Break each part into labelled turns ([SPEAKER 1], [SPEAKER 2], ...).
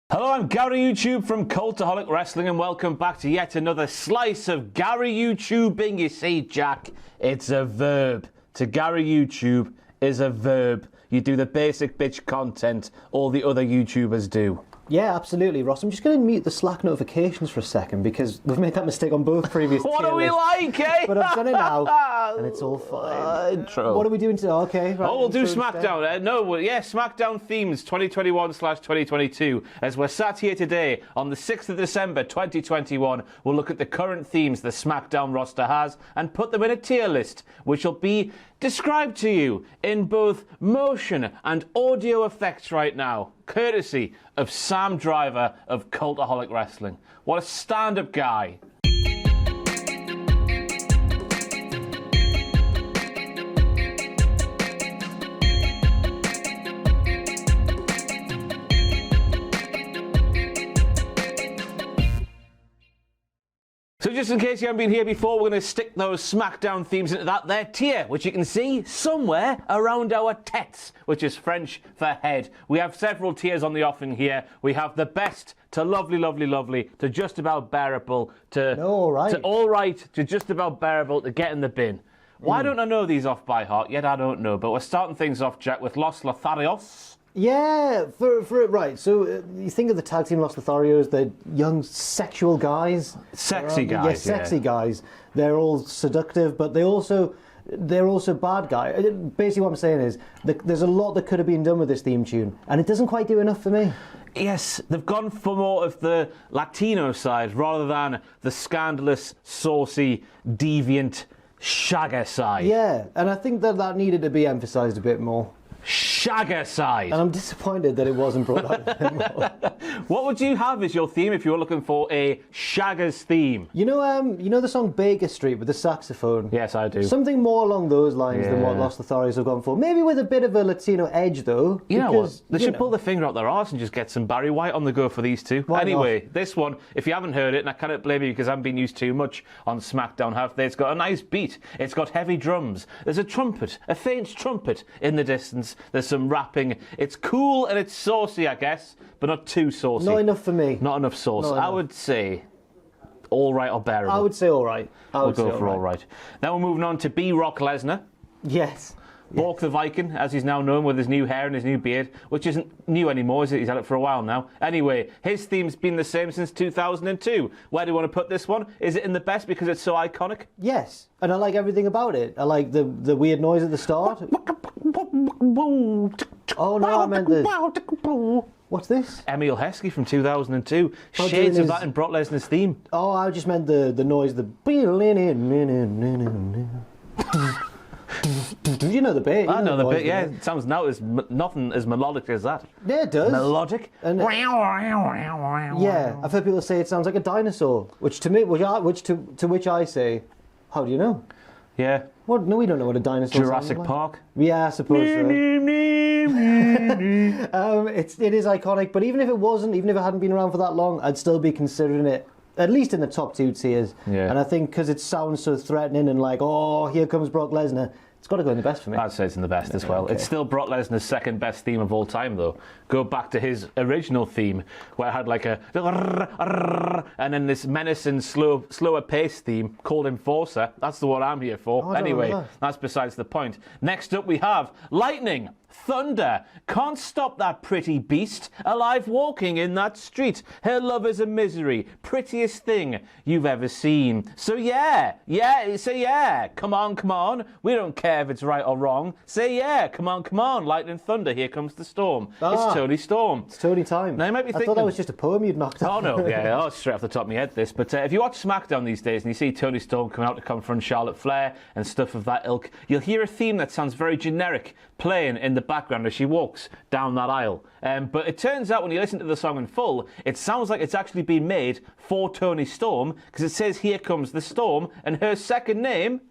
[SPEAKER 1] Hello, I'm Gary YouTube from Cultaholic Wrestling and welcome back to yet another slice of Gary YouTubing. You see, Jack, it's a verb. To Gary YouTube is a verb. You do the basic bitch content all the other YouTubers do.
[SPEAKER 2] Yeah, absolutely, Ross. I'm just going to mute the Slack notifications for a second because we've made that mistake on both previous
[SPEAKER 1] What are we like, eh?
[SPEAKER 2] But I've done it now, and it's all fine. What are we doing today? Okay, right.
[SPEAKER 1] Oh, we'll do SmackDown. SmackDown Themes 2021/2022. As we're sat here today on the 6th of December 2021, we'll look at the current themes the SmackDown roster has and put them in a tier list, which will be described to you in both motion and audio effects right now, courtesy of Sam Driver of Cultaholic Wrestling. What a stand-up guy. So just in case you haven't been here before, we're going to stick those SmackDown themes into that there tier, which you can see somewhere around our tets, which is French for head. We have several tiers on the offering here. We have the best to lovely, lovely, lovely, to just about bearable, to all right, to just about bearable, to get in the bin. Why don't I know these off by heart? Yet I don't know, but we're starting things off, Jack, with Los Lotharios.
[SPEAKER 2] Yeah, right. So you think of the tag team Los Lotharios, they're young sexual guys.
[SPEAKER 1] Sexy guys.
[SPEAKER 2] Yeah, sexy guys. They're all seductive, but they're also bad guys. Basically what I'm saying is there's a lot that could have been done with this theme tune, and it doesn't quite do enough for me.
[SPEAKER 1] Yes, they've gone for more of the Latino side rather than the scandalous, saucy, deviant shagger side.
[SPEAKER 2] Yeah, and I think that needed to be emphasised a bit more.
[SPEAKER 1] Shagger side.
[SPEAKER 2] And I'm disappointed that it wasn't brought up anymore.
[SPEAKER 1] What would you have as your theme if you were looking for a Shagger's theme?
[SPEAKER 2] You know the song Baker Street with the saxophone?
[SPEAKER 1] Yes, I do.
[SPEAKER 2] Something more along those lines than what Los Lotharios have gone for. Maybe with a bit of a Latino edge, though.
[SPEAKER 1] You know what? They should pull the finger up their arse and just get some Barry White on the go for these two. Anyway, this one, if you haven't heard it, and I cannot blame you because I haven't been used too much on SmackDown, have they? It's got a nice beat. It's got heavy drums. There's a trumpet, a faint trumpet in the distance. There's some rapping. It's cool and it's saucy, I guess, but not too saucy.
[SPEAKER 2] Not enough for me.
[SPEAKER 1] Not enough sauce. I would say all right or bearable.
[SPEAKER 2] I would say all right.
[SPEAKER 1] We'll go for all right. Now we're moving on to Brock Lesnar.
[SPEAKER 2] Yes.
[SPEAKER 1] Bork the Viking, as he's now known, with his new hair and his new beard, which isn't new anymore, is it? He's had it for a while now. Anyway, his theme's been the same since 2002. Where do you want to put this one? Is it in the best because it's so iconic?
[SPEAKER 2] Yes, and I like everything about it. I like the weird noise at the start. Oh no, I meant the... What's this?
[SPEAKER 1] Emil Heskey from 2002. Shades of that in Brock Lesnar's theme.
[SPEAKER 2] Oh, I just meant the noise, the... You know the bit.
[SPEAKER 1] I know the bit, yeah. It sounds nothing as melodic as that.
[SPEAKER 2] Yeah, it does.
[SPEAKER 1] Melodic?
[SPEAKER 2] And yeah, I've heard people say it sounds like a dinosaur, which to which I say, how do you know?
[SPEAKER 1] Yeah.
[SPEAKER 2] What? No, we don't know what a dinosaur
[SPEAKER 1] Jurassic Park?
[SPEAKER 2] Yeah, I suppose so. It is iconic, but even if it wasn't, even if it hadn't been around for that long, I'd still be considering it at least in the top two tiers. Yeah. And I think because it sounds so threatening and like, oh, here comes Brock Lesnar, it's got to go in the best for me.
[SPEAKER 1] I'd say it's in the best as well. Okay. It's still Brock Lesnar's second best theme of all time, though. Go back to his original theme, where it had like a... and then this menacing, slower pace theme called Enforcer. That's the one I'm here for.
[SPEAKER 2] Oh,
[SPEAKER 1] anyway, that's besides the point. Next up we have Lightning. Thunder can't stop that pretty beast alive walking in that street. Her love is a misery, prettiest thing you've ever seen. So say yeah. Come on. We don't care if it's right or wrong. Say yeah. Come on. Lightning Thunder. Here comes the storm. It's Tony Storm.
[SPEAKER 2] It's Tony time.
[SPEAKER 1] Now you might be thinking,
[SPEAKER 2] I thought that was just a poem you'd knocked out.
[SPEAKER 1] Oh no, yeah, straight off the top of my head this. But if you watch SmackDown these days and you see Toni Storm come out to confront Charlotte Flair and stuff of that ilk, you'll hear a theme that sounds very generic playing in the background as she walks down that aisle. But it turns out when you listen to the song in full, it sounds like it's actually been made for Toni Storm because it says here comes the storm and her second name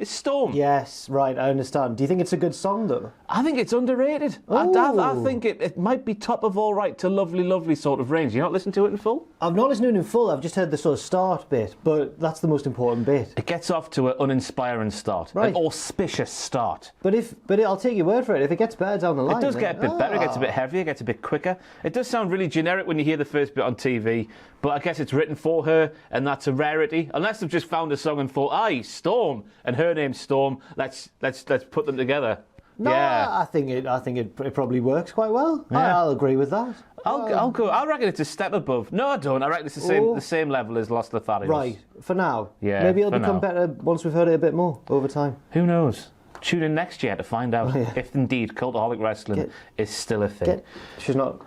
[SPEAKER 1] is Storm.
[SPEAKER 2] Yes, right, I understand. Do you think it's a good song, though?
[SPEAKER 1] I think it's underrated. I think it might be top of all right to lovely, lovely sort of range. You not listen to it in full?
[SPEAKER 2] I've not listened to it in full. I've just heard the sort of start bit, but that's the most important bit.
[SPEAKER 1] It gets off to an uninspiring start, an auspicious start.
[SPEAKER 2] But I'll take your word for it. If it gets better down the line,
[SPEAKER 1] it does get a bit better. It gets a bit heavier. It gets a bit quicker. It does sound really generic when you hear the first bit on TV, but I guess it's written for her, and that's a rarity. Unless they've just found a song and thought, "Aye, Storm," and her name's Storm. Let's put them together.
[SPEAKER 2] No, yeah. I think it probably works quite well. Yeah. I'll agree with that.
[SPEAKER 1] I'll go. I reckon it's a step above. No, I don't. I reckon it's the same level as Los Lotharios.
[SPEAKER 2] Right, for now.
[SPEAKER 1] Yeah.
[SPEAKER 2] Maybe it'll become better once we've heard it a bit more over time.
[SPEAKER 1] Who knows? Tune in next year to find out if indeed Cultaholic Wrestling is still a thing.
[SPEAKER 2] She's not.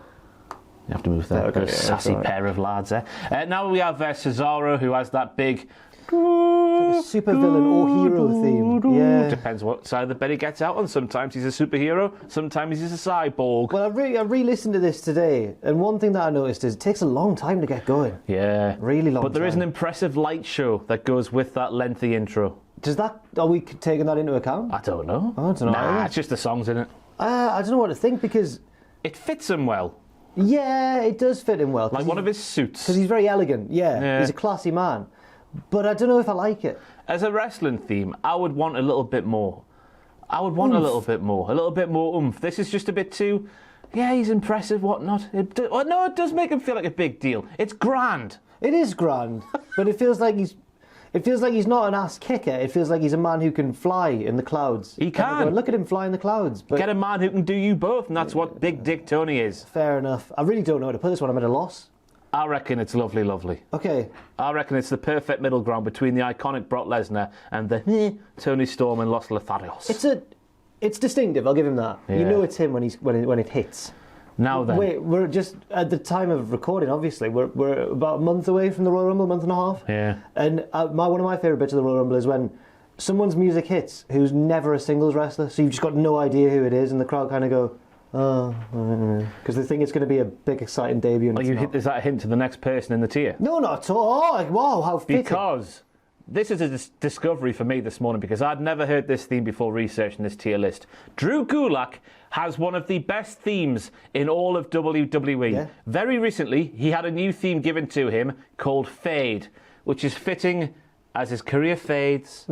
[SPEAKER 1] You have to move there.
[SPEAKER 2] Okay,
[SPEAKER 1] sassy pair of lads there. Now we have Cesaro, who has that big...
[SPEAKER 2] Like a super villain or hero theme. Yeah.
[SPEAKER 1] Depends what side of the bed he gets out on. Sometimes he's a superhero, sometimes he's a cyborg.
[SPEAKER 2] Well, I re-listened to this today, and one thing that I noticed is it takes a long time to get going.
[SPEAKER 1] Yeah.
[SPEAKER 2] Really long time.
[SPEAKER 1] But there is an impressive light show that goes with that lengthy intro.
[SPEAKER 2] Are we taking that into account?
[SPEAKER 1] I don't know.
[SPEAKER 2] I don't know.
[SPEAKER 1] Nah, it's just the songs, isn't it?
[SPEAKER 2] I don't know what to think, because...
[SPEAKER 1] It fits him well.
[SPEAKER 2] Yeah, it does fit him well.
[SPEAKER 1] Like one of his suits.
[SPEAKER 2] Because he's very elegant, yeah. He's a classy man. But I don't know if I like it.
[SPEAKER 1] As a wrestling theme, I would want a little bit more. A little bit more oomph. This is just a bit too... Yeah, he's impressive, whatnot. It does make him feel like a big deal. It's grand.
[SPEAKER 2] It is grand, but it feels like he's not an ass kicker. It feels like he's a man who can fly in the clouds.
[SPEAKER 1] He can.
[SPEAKER 2] Look at him fly in the clouds. But
[SPEAKER 1] get a man who can do you both, and that's what Big Dick Tony is.
[SPEAKER 2] Fair enough. I really don't know how to put this one. I'm at a loss.
[SPEAKER 1] I reckon it's lovely, lovely.
[SPEAKER 2] Okay.
[SPEAKER 1] I reckon it's the perfect middle ground between the iconic Brock Lesnar and the Tony Storm and Los Lotharios.
[SPEAKER 2] It's distinctive. I'll give him that. Yeah. You know it's him when it hits.
[SPEAKER 1] Now then.
[SPEAKER 2] Wait, we're just at the time of recording. Obviously, we're about a month away from the Royal Rumble, a month and a half.
[SPEAKER 1] Yeah.
[SPEAKER 2] And one of my favourite bits of the Royal Rumble is when someone's music hits who's never a singles wrestler, so you've just got no idea who it is, and the crowd kind of go, oh, because they think it's going to be a big, exciting debut. And
[SPEAKER 1] is that a hint to the next person in the tier?
[SPEAKER 2] No, not at all. Oh, wow, how fitting.
[SPEAKER 1] Because this is a discovery for me this morning, because I'd never heard this theme before researching this tier list. Drew Gulak has one of the best themes in all of WWE.
[SPEAKER 2] Yeah.
[SPEAKER 1] Very recently, he had a new theme given to him called Fade, which is fitting as his career fades.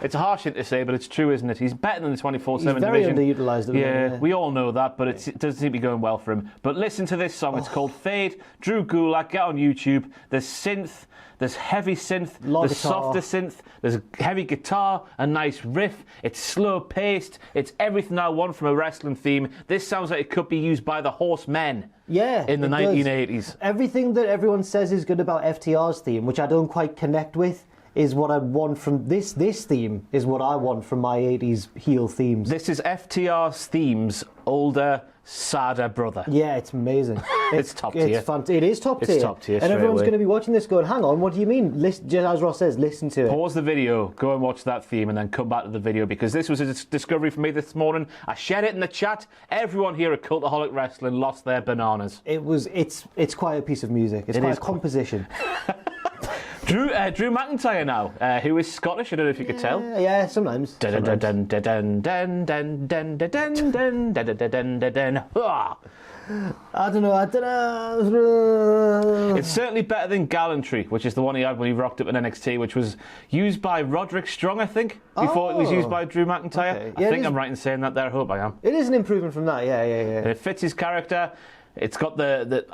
[SPEAKER 1] It's a harsh thing to say, but it's true, isn't it? He's better than the 24/7 division.
[SPEAKER 2] He's very underutilised.
[SPEAKER 1] Yeah, we all know that, but it doesn't seem to be going well for him. But listen to this song. It's called Fade. Drew Gulak, get on YouTube. There's synth, there's heavy synth, there's softer synth, there's heavy guitar, a nice riff. It's slow-paced. It's everything I want from a wrestling theme. This sounds like it could be used by the Horsemen.
[SPEAKER 2] Yeah,
[SPEAKER 1] in the 1980s.
[SPEAKER 2] Everything that everyone says is good about FTR's theme, which I don't quite connect with, is what I want from this theme, is what I want from my 80s heel themes.
[SPEAKER 1] This is FTR's theme's older, sadder brother.
[SPEAKER 2] Yeah, it's amazing.
[SPEAKER 1] It's top tier.
[SPEAKER 2] It is top tier.
[SPEAKER 1] It's top tier.
[SPEAKER 2] And everyone's going to be watching this going, hang on, what do you mean? Listen, as Ross says, listen to it.
[SPEAKER 1] Pause the video, go and watch that theme, and then come back to the video, because this was a discovery for me this morning. I shared it in the chat. Everyone here at Cultaholic Wrestling lost their bananas.
[SPEAKER 2] It's quite a piece of music. It's quite a composition.
[SPEAKER 1] Drew McIntyre now, who is Scottish. I don't know if you could tell.
[SPEAKER 2] Yeah, sometimes.
[SPEAKER 1] I don't know. It's certainly better than Gallantry, which is the one he had when he rocked up in NXT, which was used by Roderick Strong, I think, before it was used by Drew McIntyre. Okay. Yeah, I think I'm right in saying that there. I hope I am.
[SPEAKER 2] It is an improvement from that, yeah.
[SPEAKER 1] And it fits his character. It's got the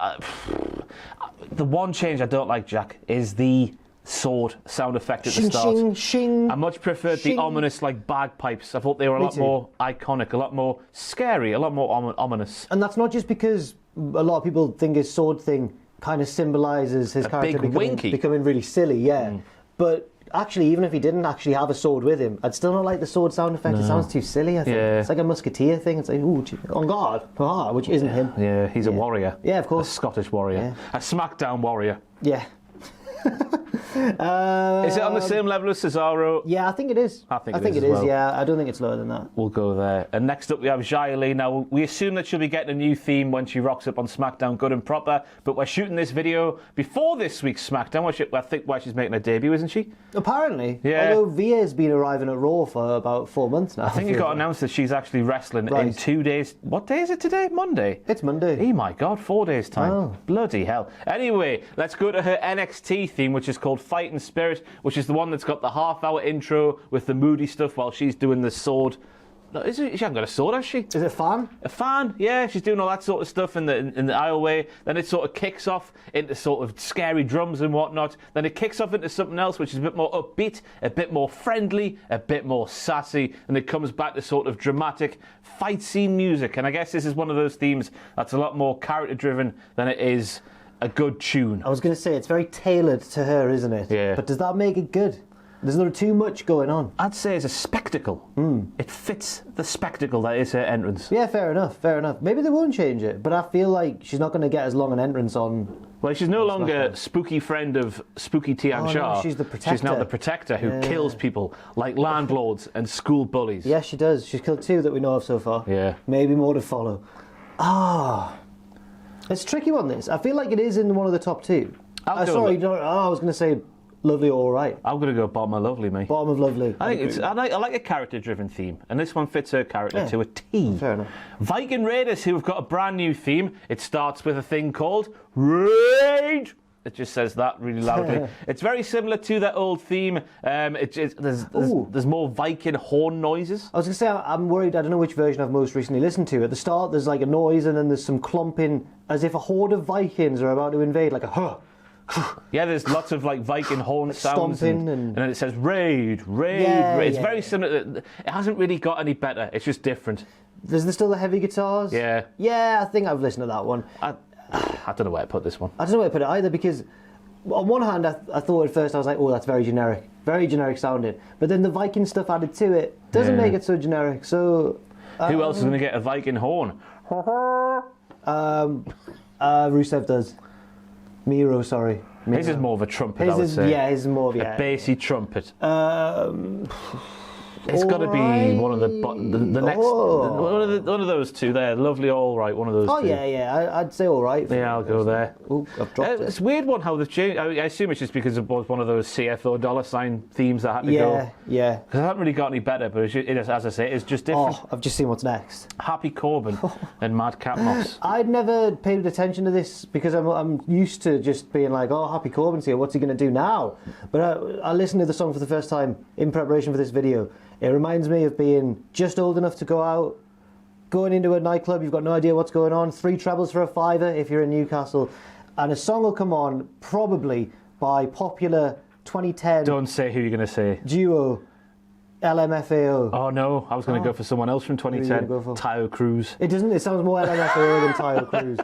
[SPEAKER 1] one change I don't like, Jack, is the sword sound effect at the start.
[SPEAKER 2] Shing, shing,
[SPEAKER 1] I much preferred the ominous bagpipes. I thought they were a lot more iconic, a lot more scary, a lot more ominous.
[SPEAKER 2] And that's not just because a lot of people think his sword thing kind of symbolises his character becoming really silly, but actually, even if he didn't actually have a sword with him, I'd still not like the sword sound effect. No. It sounds too silly, I think. Yeah. It's like a musketeer thing. It's like, ooh, on guard, which isn't him.
[SPEAKER 1] Yeah, he's a warrior.
[SPEAKER 2] Yeah, of course.
[SPEAKER 1] A Scottish warrior. Yeah. A SmackDown warrior.
[SPEAKER 2] Yeah.
[SPEAKER 1] Is it on the same level as Cesaro?
[SPEAKER 2] Yeah, I think it is.
[SPEAKER 1] I think
[SPEAKER 2] it
[SPEAKER 1] as
[SPEAKER 2] is.
[SPEAKER 1] well.
[SPEAKER 2] Yeah, I don't think it's lower than that.
[SPEAKER 1] We'll go there. And next up we have Xia Li. Now, we assume that she'll be getting a new theme when she rocks up on SmackDown good and proper, but we're shooting this video before this week's SmackDown, I think why she's making her debut, isn't she?
[SPEAKER 2] Apparently.
[SPEAKER 1] Yeah.
[SPEAKER 2] Although Via's been arriving at Raw for about 4 months now.
[SPEAKER 1] I think it got announced that she's actually wrestling in 2 days. What day is it today? Monday?
[SPEAKER 2] It's Monday.
[SPEAKER 1] Oh my God, 4 days time.
[SPEAKER 2] Oh.
[SPEAKER 1] Bloody hell. Anyway, let's go to her NXT theme, which is called Fighting Spirit, which is the one that's got the half-hour intro with the moody stuff while she's doing the sword. No, she hasn't got a sword, has she?
[SPEAKER 2] Is it fan?
[SPEAKER 1] A fan, yeah. She's doing all that sort of stuff in the aisleway. Then it sort of kicks off into sort of scary drums and whatnot. Then it kicks off into something else, which is a bit more upbeat, a bit more friendly, a bit more sassy. And it comes back to sort of dramatic fight scene music. And I guess this is one of those themes that's a lot more character-driven than it is a good tune.
[SPEAKER 2] I was going to say, it's very tailored to her, isn't it?
[SPEAKER 1] Yeah.
[SPEAKER 2] But does that make it good? There's not too much going on.
[SPEAKER 1] I'd say it's a spectacle. It fits the spectacle that is her entrance.
[SPEAKER 2] Yeah, fair enough, fair enough. Maybe they won't change it, but I feel like she's not going to get as long an entrance on...
[SPEAKER 1] Well, she's no longer spooky friend of Spooky Tian Shah.
[SPEAKER 2] No, she's the protector.
[SPEAKER 1] She's now the protector who kills people like landlords and school bullies.
[SPEAKER 2] Yes, she does. She's killed 2 that we know of so far.
[SPEAKER 1] Yeah.
[SPEAKER 2] Maybe more to follow. It's a tricky one, this. I feel like it is in one of the top 2. I was going to say Lovely or All Right.
[SPEAKER 1] I'm going to go Bottom of Lovely, mate.
[SPEAKER 2] Bottom of Lovely.
[SPEAKER 1] I like a character-driven theme, and this one fits her character to a T.
[SPEAKER 2] Fair enough.
[SPEAKER 1] Viking Raiders, who have got a brand new theme. It starts with a thing called Rage. It just says that really loudly. It's very similar to their old theme. There's more Viking horn noises.
[SPEAKER 2] I was going to say, I'm worried, I don't know which version I've most recently listened to. At the start, there's like a noise, and then there's some clomping, as if a horde of Vikings are about to invade, like a huh.
[SPEAKER 1] Yeah, there's lots of like Viking horn sounds,
[SPEAKER 2] stomping
[SPEAKER 1] and then it says raid, raid, raid. It's very similar. It hasn't really got any better. It's just different.
[SPEAKER 2] Is there still the heavy guitars?
[SPEAKER 1] Yeah.
[SPEAKER 2] Yeah, I think I've listened to that one.
[SPEAKER 1] I don't know where to put this one.
[SPEAKER 2] I don't know where to put it either, because on one hand, I thought at first, I was like, oh, that's very generic sounding. But then the Viking stuff added to it doesn't make it so generic. So
[SPEAKER 1] who else is going to get a Viking horn?
[SPEAKER 2] Rusev does. Miro, sorry.
[SPEAKER 1] His is more of a trumpet, I would say.
[SPEAKER 2] Yeah, his is more of
[SPEAKER 1] a bassy trumpet.
[SPEAKER 2] It's
[SPEAKER 1] got to be one of the next one of those 2 there. Lovely, All Right, one of those.
[SPEAKER 2] Oh
[SPEAKER 1] 2.
[SPEAKER 2] yeah, I'd say All Right.
[SPEAKER 1] Yeah, I'll go there.
[SPEAKER 2] Oh, I've dropped it.
[SPEAKER 1] It's a weird one how they've changed. I assume it's just because it was one of those CFO $ themes that had to go.
[SPEAKER 2] Yeah.
[SPEAKER 1] Because it hasn't really got any better, but it is, as I say, it's just different.
[SPEAKER 2] Oh, I've just seen what's next.
[SPEAKER 1] Happy Corbin and Madcap Moss.
[SPEAKER 2] I'd never paid attention to this because I'm used to just being like, oh, Happy Corbin's here, what's he going to do now? But I listened to the song for the first time in preparation for this video. It reminds me of being just old enough to go out, going into a nightclub, you've got no idea what's going on, 3 trebles for a $5 if you're in Newcastle, and a song will come on, probably by popular 2010...
[SPEAKER 1] Don't say who you're going to say.
[SPEAKER 2] ...duo, LMFAO.
[SPEAKER 1] Oh no, I was going to go for someone else from 2010, Tayo Cruz.
[SPEAKER 2] It doesn't, it sounds more LMFAO than Tayo Cruz.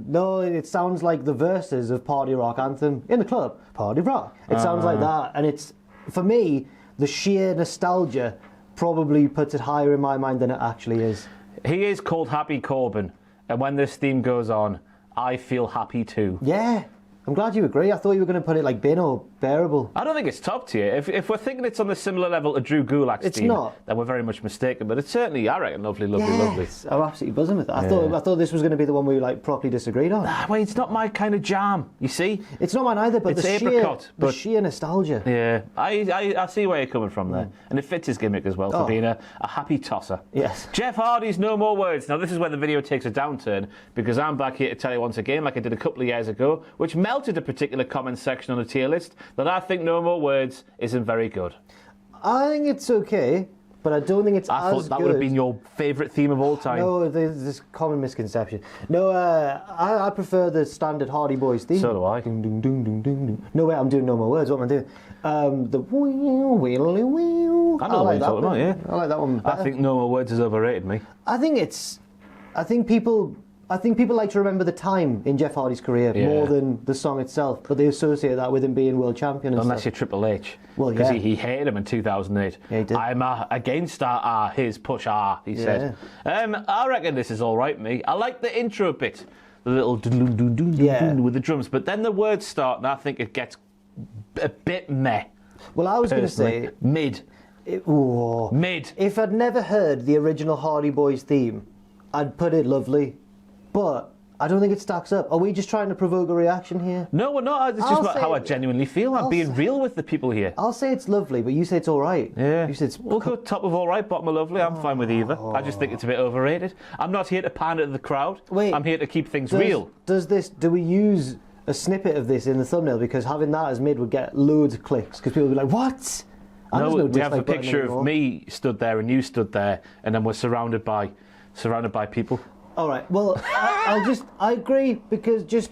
[SPEAKER 2] No, it sounds like the verses of Party Rock Anthem in the club, Party Rock. It sounds like that, and it's, for me, the sheer nostalgia probably puts it higher in my mind than it actually is.
[SPEAKER 1] He is called Happy Corbin, and when this theme goes on, I feel happy too.
[SPEAKER 2] Yeah, I'm glad you agree. I thought you were going to put it like bin or bearable.
[SPEAKER 1] I don't think it's top tier. If we're thinking it's on the similar level to Drew Gulak's theme, then we're very much mistaken. But it's certainly, I reckon, lovely.
[SPEAKER 2] I'm absolutely buzzing with that. I thought this was going to be the one we like properly disagreed on.
[SPEAKER 1] Well, it's not my kind of jam. You see,
[SPEAKER 2] it's not mine either. But
[SPEAKER 1] it's
[SPEAKER 2] the sheer nostalgia.
[SPEAKER 1] Yeah, I see where you're coming from there, and it fits his gimmick as well for being a happy tosser.
[SPEAKER 2] Yes.
[SPEAKER 1] Jeff Hardy's No More Words. Now this is where the video takes a downturn because I'm back here to tell you once again, like I did a couple of years ago, which melted a particular comment section on the tier list, that I think No More Words isn't very good.
[SPEAKER 2] I think it's okay, but I don't think it's
[SPEAKER 1] I thought that would have been your favourite theme of all time.
[SPEAKER 2] No, there's this common misconception. No, I prefer the standard Hardy Boys theme.
[SPEAKER 1] So do I.
[SPEAKER 2] Ding, ding, ding, ding, ding, ding. No, wait, I'm doing No More Words. What am I doing? The wheelie wheel.
[SPEAKER 1] I know what you're talking about, yeah.
[SPEAKER 2] I like that one better.
[SPEAKER 1] I think No More Words is overrated, me.
[SPEAKER 2] I think people like to remember the time in Jeff Hardy's career more than the song itself, but they associate that with him being world champion and
[SPEAKER 1] Unless
[SPEAKER 2] stuff.
[SPEAKER 1] you're Triple H.
[SPEAKER 2] Well,
[SPEAKER 1] because he hated him in 2008.
[SPEAKER 2] Yeah, he did.
[SPEAKER 1] I'm against his push he said. I reckon this is all right, me. I like the intro bit. The little with the drums, but then the words start and I think it gets a bit meh.
[SPEAKER 2] Well, I was going to
[SPEAKER 1] Personally.
[SPEAKER 2] say...
[SPEAKER 1] Mid. Mid.
[SPEAKER 2] If I'd never heard the original Hardy Boys theme, I'd put it lovely. But I don't think it stacks up. Are we just trying to provoke a reaction here?
[SPEAKER 1] No, we're not. It's just about how I genuinely feel. I'm being real with the people here.
[SPEAKER 2] I'll say it's lovely, but you say it's all right.
[SPEAKER 1] Yeah.
[SPEAKER 2] You say it's...
[SPEAKER 1] We'll go top of all right, bottom of lovely. I'm fine with either. I just think it's a bit overrated. I'm not here to pander to the crowd.
[SPEAKER 2] Wait.
[SPEAKER 1] I'm here to keep things real.
[SPEAKER 2] Do we use a snippet of this in the thumbnail? Because having that as mid would get loads of clicks. Because people would be like, what?
[SPEAKER 1] No, we have a picture of me stood there and you stood there, and then we're surrounded by people.
[SPEAKER 2] All right. Well, I agree because just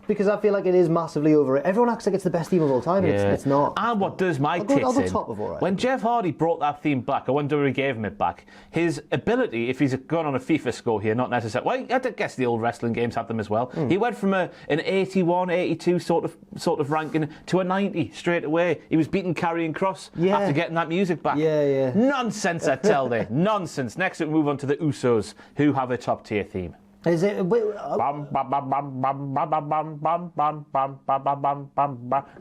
[SPEAKER 2] because I feel like it is massively overrated. Everyone acts like it's the best theme of all time, and it's not.
[SPEAKER 1] And what does my
[SPEAKER 2] I'll
[SPEAKER 1] tits
[SPEAKER 2] go
[SPEAKER 1] in?
[SPEAKER 2] top of all right.
[SPEAKER 1] When Jeff Hardy brought that theme back, or when WWE gave him it back, his ability, if he's gone on a FIFA score here, not necessarily. Well, I guess the old wrestling games have them as well. He went from an 81, 82 sort of ranking to a 90 straight away. He was beating Karrion Kross after getting that music back.
[SPEAKER 2] Yeah.
[SPEAKER 1] Nonsense, I tell thee. Nonsense. Next, we move on to the Usos, who have a top tier theme.
[SPEAKER 2] Is it?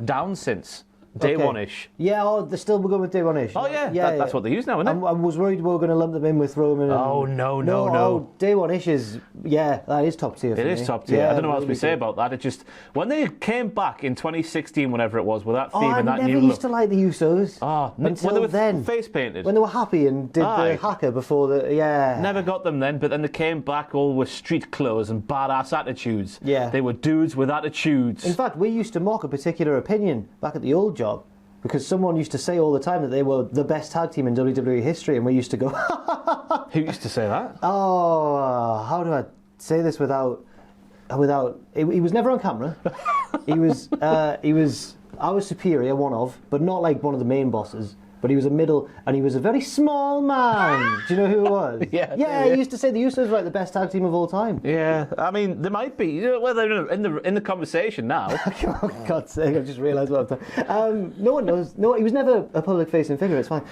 [SPEAKER 1] Down since day one-ish.
[SPEAKER 2] Yeah, they're still going with day one-ish.
[SPEAKER 1] Oh yeah, that's what they use now, isn't it?
[SPEAKER 2] I was worried we were going to lump them in with Roman.
[SPEAKER 1] Oh no.
[SPEAKER 2] Day one-ish is that is top tier.
[SPEAKER 1] It is top tier. I don't know what else we say about that. It just when they came back in 2016, whenever it was, with that theme and that new look.
[SPEAKER 2] I never used to like the Usos.
[SPEAKER 1] Until when they were face painted.
[SPEAKER 2] When they were happy and did the hacker before
[SPEAKER 1] Never got them then, but then they came back all with street clothes and badass attitudes.
[SPEAKER 2] Yeah.
[SPEAKER 1] They were dudes with attitudes.
[SPEAKER 2] In fact, we used to mock a particular opinion back at the old job. Because someone used to say all the time that they were the best tag team in WWE history, and we used to go...
[SPEAKER 1] Who used to say that?
[SPEAKER 2] Oh, how do I say this without... He was never on camera. He was our superior, one of, but not like one of the main bosses. But he was a middle, and he was a very small man. Do you know who it was?
[SPEAKER 1] Yeah.
[SPEAKER 2] He used to say the Usos were like the best tag team of all time.
[SPEAKER 1] Yeah, I mean, there might be. Well, they're in the conversation now.
[SPEAKER 2] Oh, God's sake, I've just realised what I've done. No one knows. No, he was never a public-facing figure, it's fine.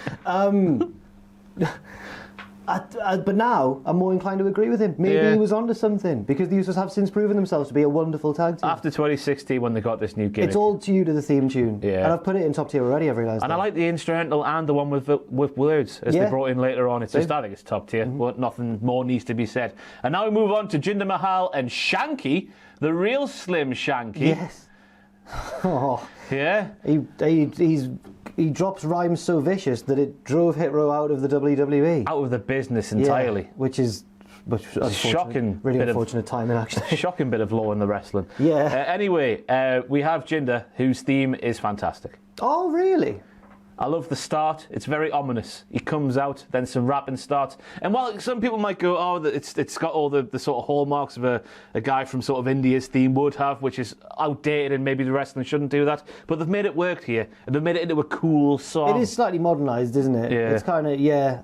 [SPEAKER 2] But now, I'm more inclined to agree with him. Maybe he was onto something, because the Usos have since proven themselves to be a wonderful tag team.
[SPEAKER 1] After 2016, when they got this new gimmick.
[SPEAKER 2] It's all due to the theme tune.
[SPEAKER 1] Yeah.
[SPEAKER 2] And I've put it in top tier already, I've realised.
[SPEAKER 1] And I like the instrumental and the one with words, as they brought in later on. It's just, I think it's top tier. But nothing more needs to be said. And now we move on to Jinder Mahal and Shanky, the real Slim Shanky.
[SPEAKER 2] Yes. Oh.
[SPEAKER 1] Yeah.
[SPEAKER 2] He drops rhymes so vicious that it drove Hit Row out of the WWE.
[SPEAKER 1] Out of the business entirely.
[SPEAKER 2] Yeah, which is
[SPEAKER 1] shocking.
[SPEAKER 2] Really unfortunate timing, actually.
[SPEAKER 1] Shocking bit of law in the wrestling.
[SPEAKER 2] Yeah.
[SPEAKER 1] Anyway, we have Jinder, whose theme is fantastic.
[SPEAKER 2] Oh, really?
[SPEAKER 1] I love the start. It's very ominous. He comes out, then some rapping starts. And while some people might go, oh, it's got all the sort of hallmarks of a guy from sort of India's theme would have, which is outdated and maybe the wrestling shouldn't do that. But they've made it work here. And they've made it into a cool song.
[SPEAKER 2] It is slightly modernised, isn't it?
[SPEAKER 1] Yeah.
[SPEAKER 2] It's kind of,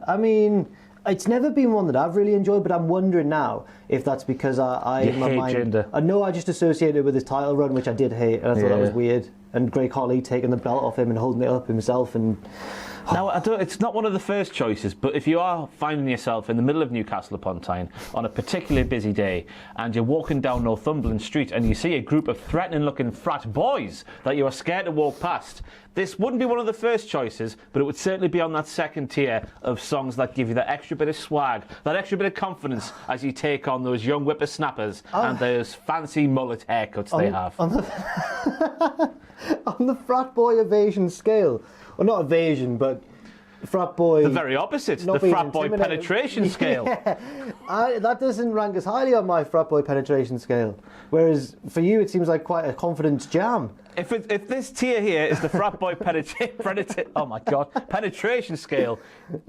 [SPEAKER 2] I mean... It's never been one that I've really enjoyed, but I'm wondering now if that's because I
[SPEAKER 1] hate Jinder.
[SPEAKER 2] I know I just associated it with his title run, which I did hate, and I thought that was weird. And Greg Holly taking the belt off him and holding it up himself, and
[SPEAKER 1] now, it's not one of the first choices, but if you are finding yourself in the middle of Newcastle upon Tyne on a particularly busy day and you're walking down Northumberland Street and you see a group of threatening-looking frat boys that you are scared to walk past, this wouldn't be one of the first choices, but it would certainly be on that second tier of songs that give you that extra bit of swag, that extra bit of confidence as you take on those young whippersnappers and those fancy mullet haircuts they have.
[SPEAKER 2] On the frat boy evasion scale, well, not evasion, but frat boy...
[SPEAKER 1] The very opposite, the frat boy penetration scale.
[SPEAKER 2] Yeah. That doesn't rank as highly on my frat boy penetration scale. Whereas for you, it seems like quite a confidence jam.
[SPEAKER 1] If this tier here is the frat boy penetration scale,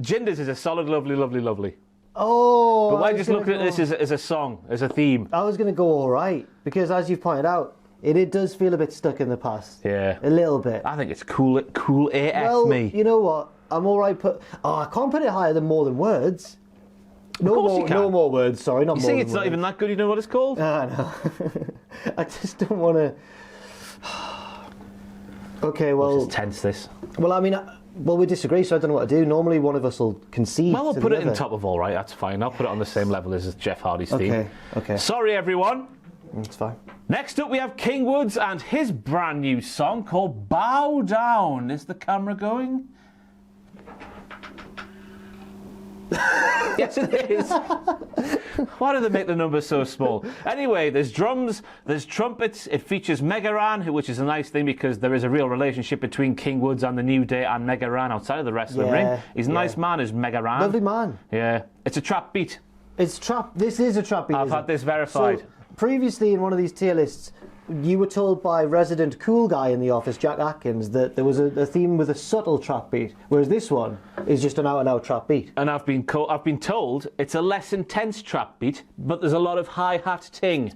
[SPEAKER 1] Jinder's is a solid, lovely.
[SPEAKER 2] Oh,
[SPEAKER 1] but why just looking at this as a song, as a theme?
[SPEAKER 2] I was going to go all right, because as you've pointed out, it does feel a bit stuck in the past.
[SPEAKER 1] Yeah.
[SPEAKER 2] A little bit.
[SPEAKER 1] I think it's cool AF,
[SPEAKER 2] well,
[SPEAKER 1] me.
[SPEAKER 2] You know what? I'm all right. I can't put it higher than More Than Words. No more words, sorry, not
[SPEAKER 1] you
[SPEAKER 2] more
[SPEAKER 1] see,
[SPEAKER 2] than
[SPEAKER 1] it's
[SPEAKER 2] words.
[SPEAKER 1] not even that good, you know what it's called?
[SPEAKER 2] No. I just don't want to... Okay, well...
[SPEAKER 1] This is tense, this.
[SPEAKER 2] Well, I mean... Well, we disagree, so I don't know what to do. Normally, one of us will concede.
[SPEAKER 1] Well, we'll
[SPEAKER 2] to
[SPEAKER 1] put
[SPEAKER 2] the
[SPEAKER 1] it in
[SPEAKER 2] other.
[SPEAKER 1] top of all right, that's fine. I'll put it on the same level as Jeff Hardy's theme.
[SPEAKER 2] Okay.
[SPEAKER 1] Sorry, everyone.
[SPEAKER 2] It's fine.
[SPEAKER 1] Next up, we have King Woods and his brand new song called Bow Down. Is the camera going? Yes, it is. Why do they make the numbers so small? Anyway, there's drums, there's trumpets. It features Mega Ran, which is a nice thing because there is a real relationship between King Woods and the New Day and Mega Ran outside of the wrestling ring. He's a nice man, is Mega Ran.
[SPEAKER 2] Lovely man.
[SPEAKER 1] Yeah. It's a trap beat.
[SPEAKER 2] It's trap. This is a trap beat.
[SPEAKER 1] I've had this verified.
[SPEAKER 2] So, previously, in one of these tier lists, you were told by resident cool guy in the office, Jack Atkins, that there was a theme with a subtle trap beat, whereas this one is just an out-and-out trap beat.
[SPEAKER 1] And I've been told it's a less intense trap beat, but there's a lot of hi-hat ting.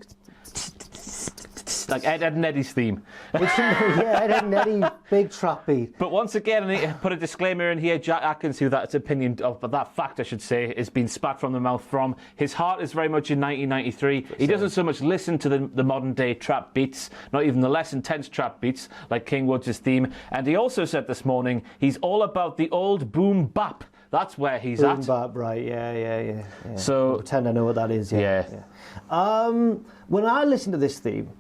[SPEAKER 1] Like Ed and Eddie's theme.
[SPEAKER 2] Yeah, Ed and Eddie, big trap beat.
[SPEAKER 1] But once again, I need to put a disclaimer in here. Jack Atkins, who that's opinion of, but that fact I should say, is being spat from the mouth from. His heart is very much in 1993. He doesn't so much listen to the modern day trap beats, not even the less intense trap beats like King Woods' theme. And he also said this morning he's all about the old boom bap. That's where he's at.
[SPEAKER 2] Boom bap, right? Yeah.
[SPEAKER 1] So
[SPEAKER 2] I pretend I know what that is.
[SPEAKER 1] Yeah.
[SPEAKER 2] When I listened to this theme,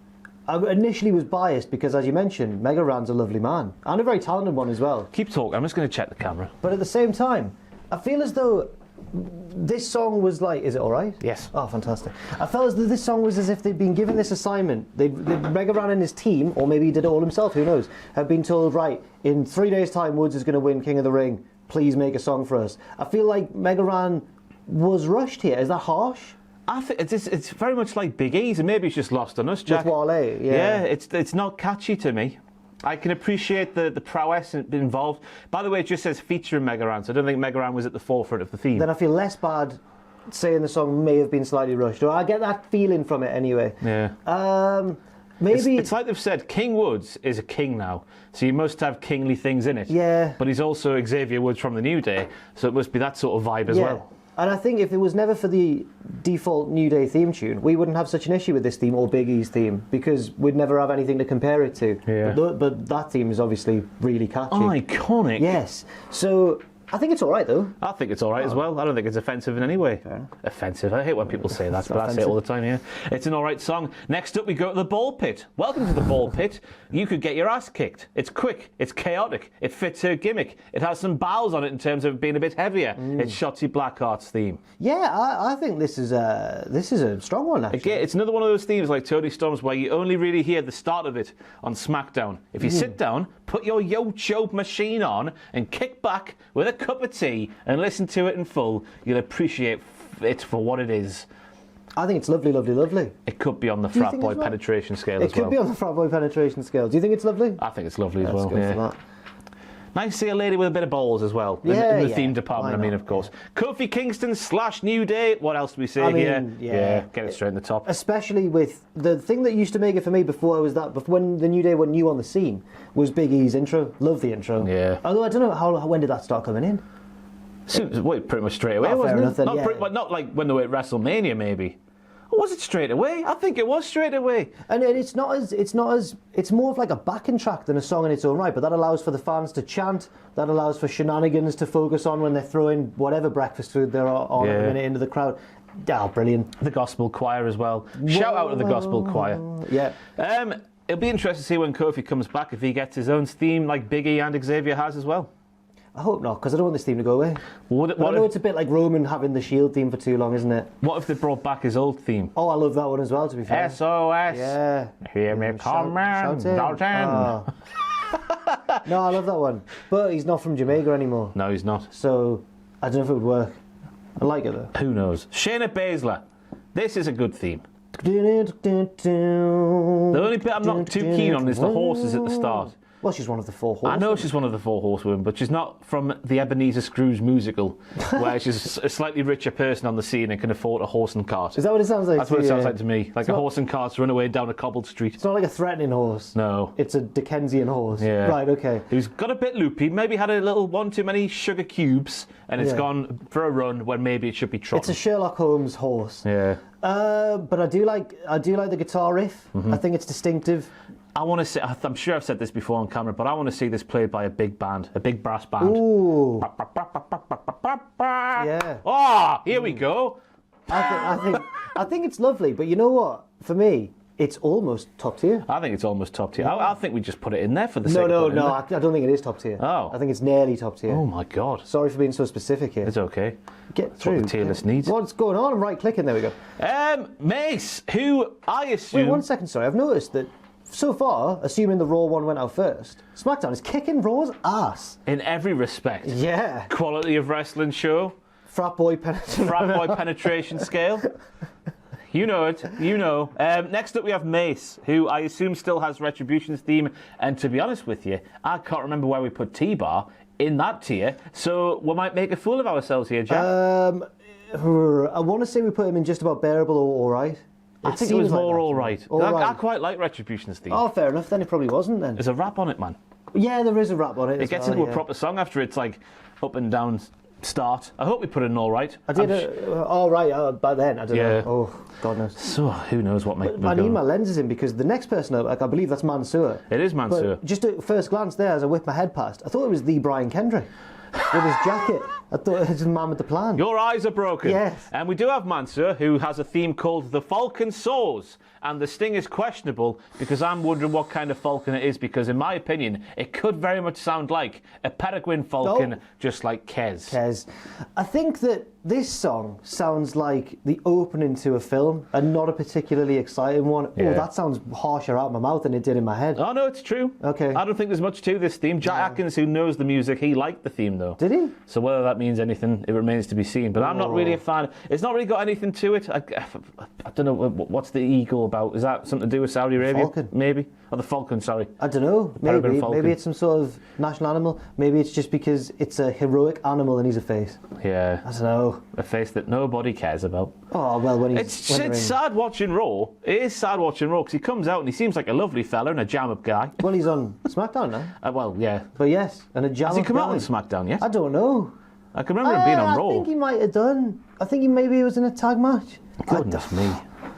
[SPEAKER 2] I initially was biased because, as you mentioned, Mega Ran's a lovely man and a very talented one as well.
[SPEAKER 1] Keep talking. I'm just going to check the camera.
[SPEAKER 2] But at the same time, I feel as though this song was like, is it all right?
[SPEAKER 1] Yes.
[SPEAKER 2] Oh, fantastic. I felt as though this song was as if they'd been given this assignment. Mega Ran and his team, or maybe he did it all himself, who knows, have been told, right, in 3 days' time, Woods is going to win King of the Ring. Please make a song for us. I feel like Mega Ran was rushed here. Is that harsh?
[SPEAKER 1] I think it's very much like Big E's, and maybe it's just lost on us, Jack.
[SPEAKER 2] With Wale, yeah.
[SPEAKER 1] It's not catchy to me. I can appreciate the prowess involved. By the way, it just says featuring Mega Ran, so I don't think Mega Ran was at the forefront of the theme.
[SPEAKER 2] Then I feel less bad saying the song may have been slightly rushed. Or I get that feeling from it anyway.
[SPEAKER 1] Yeah.
[SPEAKER 2] Maybe
[SPEAKER 1] it's like they've said, King Woods is a king now, so you must have kingly things in it.
[SPEAKER 2] Yeah.
[SPEAKER 1] But he's also Xavier Woods from the New Day, so it must be that sort of vibe as well.
[SPEAKER 2] And I think if it was never for the default New Day theme tune, we wouldn't have such an issue with this theme or Big E's theme because we'd never have anything to compare it to.
[SPEAKER 1] Yeah.
[SPEAKER 2] But that theme is obviously really catchy.
[SPEAKER 1] Iconic.
[SPEAKER 2] Yes. So I think it's all right, though.
[SPEAKER 1] I think it's all right as well. I don't think it's offensive in any way.
[SPEAKER 2] Fair.
[SPEAKER 1] Offensive. I hate when people say that, but I say it all the time, yeah. It's an all right song. Next up, we go to the ball pit. Welcome to the ball pit. You could get your ass kicked. It's quick. It's chaotic. It fits her gimmick. It has some bowels on it in terms of being a bit heavier. It's Shotzi Blackheart's theme.
[SPEAKER 2] Yeah, I think this is a strong one, actually.
[SPEAKER 1] Again, it's another one of those themes like Toni Storm's where you only really hear the start of it on SmackDown. If you sit down, put your yo-cho machine on and kick back with a cup of tea and listen to it in full, you'll appreciate it for what it is.
[SPEAKER 2] I think it's lovely, lovely, lovely.
[SPEAKER 1] It could be on the frat boy penetration scale as well.
[SPEAKER 2] It could be on the frat boy penetration scale. Do you think it's lovely?
[SPEAKER 1] I think it's lovely as well.
[SPEAKER 2] Let's go for that.
[SPEAKER 1] Nice to see a lady with a bit of balls as well. In the theme department, I mean, of course. Kofi Kingston / New Day. What else do we say here? Yeah, get it straight in the top.
[SPEAKER 2] Especially with the thing that used to make it for me before when the New Day were new on the scene was Big E's intro. Love the intro.
[SPEAKER 1] Yeah.
[SPEAKER 2] Although I don't know when did that start coming in?
[SPEAKER 1] Pretty much straight away, wasn't it? Not like when they were at WrestleMania, maybe. Or was it straight away? I think it was straight away.
[SPEAKER 2] And it's more of like a backing track than a song in its own right, but that allows for the fans to chant, that allows for shenanigans to focus on when they're throwing whatever breakfast food they're on at a minute into the crowd. Oh, brilliant.
[SPEAKER 1] The gospel choir as well. Shout out to the gospel choir.
[SPEAKER 2] Yeah.
[SPEAKER 1] It'll be interesting to see when Kofi comes back if he gets his own theme like Big E and Xavier has as well.
[SPEAKER 2] I hope not, because I don't want this theme to go away.
[SPEAKER 1] I
[SPEAKER 2] know it's a bit like Roman having the Shield theme for too long, isn't it?
[SPEAKER 1] What if they brought back his old theme?
[SPEAKER 2] Oh, I love that one as well, to be fair.
[SPEAKER 1] SOS.
[SPEAKER 2] Yeah.
[SPEAKER 1] Hear me come in.
[SPEAKER 2] No, I love that one. But he's not from Jamaica anymore.
[SPEAKER 1] No, he's not.
[SPEAKER 2] So, I don't know if it would work. I like it, though.
[SPEAKER 1] Who knows? Shayna Baszler. This is a good theme.
[SPEAKER 2] The
[SPEAKER 1] only bit I'm not too keen on is the horses at the start.
[SPEAKER 2] Well, she's one of the four horsewomen.
[SPEAKER 1] I know she's one of the four horsewomen, but she's not from the Ebenezer Scrooge musical, where she's a slightly richer person on the scene and can afford a horse and cart.
[SPEAKER 2] Is that what it sounds like?
[SPEAKER 1] That's what it sounds like to me. Like a horse and cart's run away down a cobbled street.
[SPEAKER 2] It's not like a threatening horse.
[SPEAKER 1] No.
[SPEAKER 2] It's a Dickensian horse.
[SPEAKER 1] Yeah.
[SPEAKER 2] Right, okay.
[SPEAKER 1] Who's got a bit loopy, maybe had a little one too many sugar cubes, and it's gone for a run when maybe it should be trotting.
[SPEAKER 2] It's a Sherlock Holmes horse.
[SPEAKER 1] Yeah.
[SPEAKER 2] But I do like the guitar riff. I think it's distinctive.
[SPEAKER 1] I want to see, I'm sure I've said this before on camera, but I want to see this played by a big band, a big brass band.
[SPEAKER 2] Ooh.
[SPEAKER 1] Yeah. Oh, here we go.
[SPEAKER 2] I think it's lovely, but you know what? For me, It's almost top tier.
[SPEAKER 1] I think it's almost top tier. I think we just put it in there for the sake
[SPEAKER 2] No,
[SPEAKER 1] of
[SPEAKER 2] no,
[SPEAKER 1] putting it
[SPEAKER 2] no.
[SPEAKER 1] in there.
[SPEAKER 2] I don't think it is top tier.
[SPEAKER 1] Oh.
[SPEAKER 2] I think it's nearly top tier.
[SPEAKER 1] Oh my God.
[SPEAKER 2] Sorry for being so specific here.
[SPEAKER 1] It's okay.
[SPEAKER 2] Get
[SPEAKER 1] That's
[SPEAKER 2] through.
[SPEAKER 1] what the tier list needs.
[SPEAKER 2] What's going on? I'm right-clicking. There we go.
[SPEAKER 1] Mace, who I assume...
[SPEAKER 2] Wait, 1 second, sorry. I've noticed that so far, assuming the Raw one went out first, SmackDown is kicking Raw's ass.
[SPEAKER 1] In every respect.
[SPEAKER 2] Yeah.
[SPEAKER 1] Quality of wrestling show.
[SPEAKER 2] Frat boy
[SPEAKER 1] Penetration scale. You know it. You know. Next up we have Mace, who I assume still has Retribution's theme. And to be honest with you, I can't remember where we put T-Bar in that tier. So we might make a fool of ourselves here, Jack.
[SPEAKER 2] I want to say we put him in just about bearable or all right.
[SPEAKER 1] I think it was more
[SPEAKER 2] that,
[SPEAKER 1] all right. I quite like Retribution's theme.
[SPEAKER 2] Oh, fair enough. Then it probably wasn't then.
[SPEAKER 1] There's a rap on it, man.
[SPEAKER 2] Yeah, there is a rap on it.
[SPEAKER 1] It gets into a proper song after it's like up and down start. I hope we put it in all right.
[SPEAKER 2] I did all right by then. I don't know. Oh, God knows.
[SPEAKER 1] So who knows what might be
[SPEAKER 2] I need
[SPEAKER 1] going.
[SPEAKER 2] my lenses in because the next person up, I believe that's Mansoor.
[SPEAKER 1] It is Mansoor.
[SPEAKER 2] But just at first glance there, as I whipped my head past, I thought it was the Brian Kendrick with his jacket. I thought it was the man with the plan.
[SPEAKER 1] Your eyes are broken.
[SPEAKER 2] Yes.
[SPEAKER 1] And we do have Mansoor, who has a theme called The Falcon Soars. And the sting is questionable because I'm wondering what kind of falcon it is, because in my opinion, it could very much sound like a peregrine falcon, just like Kez.
[SPEAKER 2] I think that this song sounds like the opening to a film and not a particularly exciting one.
[SPEAKER 1] Yeah.
[SPEAKER 2] Oh, that sounds harsher out of my mouth than it did in my head.
[SPEAKER 1] Oh, no, it's true.
[SPEAKER 2] Okay.
[SPEAKER 1] I don't think there's much to this theme. Jack Atkins, who knows the music, he liked the theme, though.
[SPEAKER 2] Did he?
[SPEAKER 1] So whether that means anything, it remains to be seen. But I'm not really a fan. It's not really got anything to it. I don't know, what's the eagle about? Is that something to do with Saudi Arabia?
[SPEAKER 2] Falcon.
[SPEAKER 1] Maybe? Or the falcon, sorry.
[SPEAKER 2] I don't know. Maybe it's some sort of national animal. Maybe it's just because it's a heroic animal and he's a face.
[SPEAKER 1] Yeah.
[SPEAKER 2] I don't know.
[SPEAKER 1] A face that nobody cares about.
[SPEAKER 2] Oh, well, when he's...
[SPEAKER 1] It's sad watching Raw. It is sad watching Raw because he comes out and he seems like a lovely fella and a jam-up guy.
[SPEAKER 2] Well, he's on SmackDown now.
[SPEAKER 1] Well, yeah.
[SPEAKER 2] But yes, and a jam-up
[SPEAKER 1] Has he come
[SPEAKER 2] guy.
[SPEAKER 1] out on SmackDown yet?
[SPEAKER 2] I don't know.
[SPEAKER 1] I can remember him being on Raw.
[SPEAKER 2] I think he might have done. I think he was in a tag match.
[SPEAKER 1] Goodness me.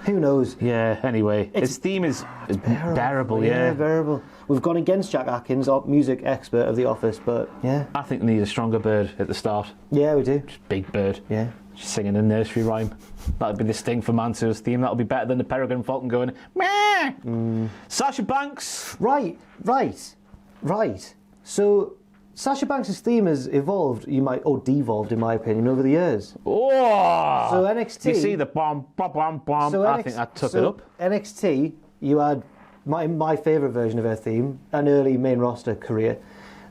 [SPEAKER 2] Who knows?
[SPEAKER 1] Yeah, anyway. His theme is bearable, yeah.
[SPEAKER 2] Bearable. We've gone against Jack Atkins, our music expert of The Office, but yeah.
[SPEAKER 1] I think we need a stronger bird at the start.
[SPEAKER 2] Yeah, we do.
[SPEAKER 1] Just big bird.
[SPEAKER 2] Yeah.
[SPEAKER 1] Just singing a nursery rhyme. That'd be the sting for Mansoor's theme. That'll be better than the peregrine falcon going, meh. Sasha Banks.
[SPEAKER 2] Right. So, Sasha Banks' theme has evolved, devolved in my opinion, over the years.
[SPEAKER 1] Oh!
[SPEAKER 2] So NXT...
[SPEAKER 1] You see the bomb. I think that took it up.
[SPEAKER 2] NXT, you had my favourite version of her theme, an early main roster career.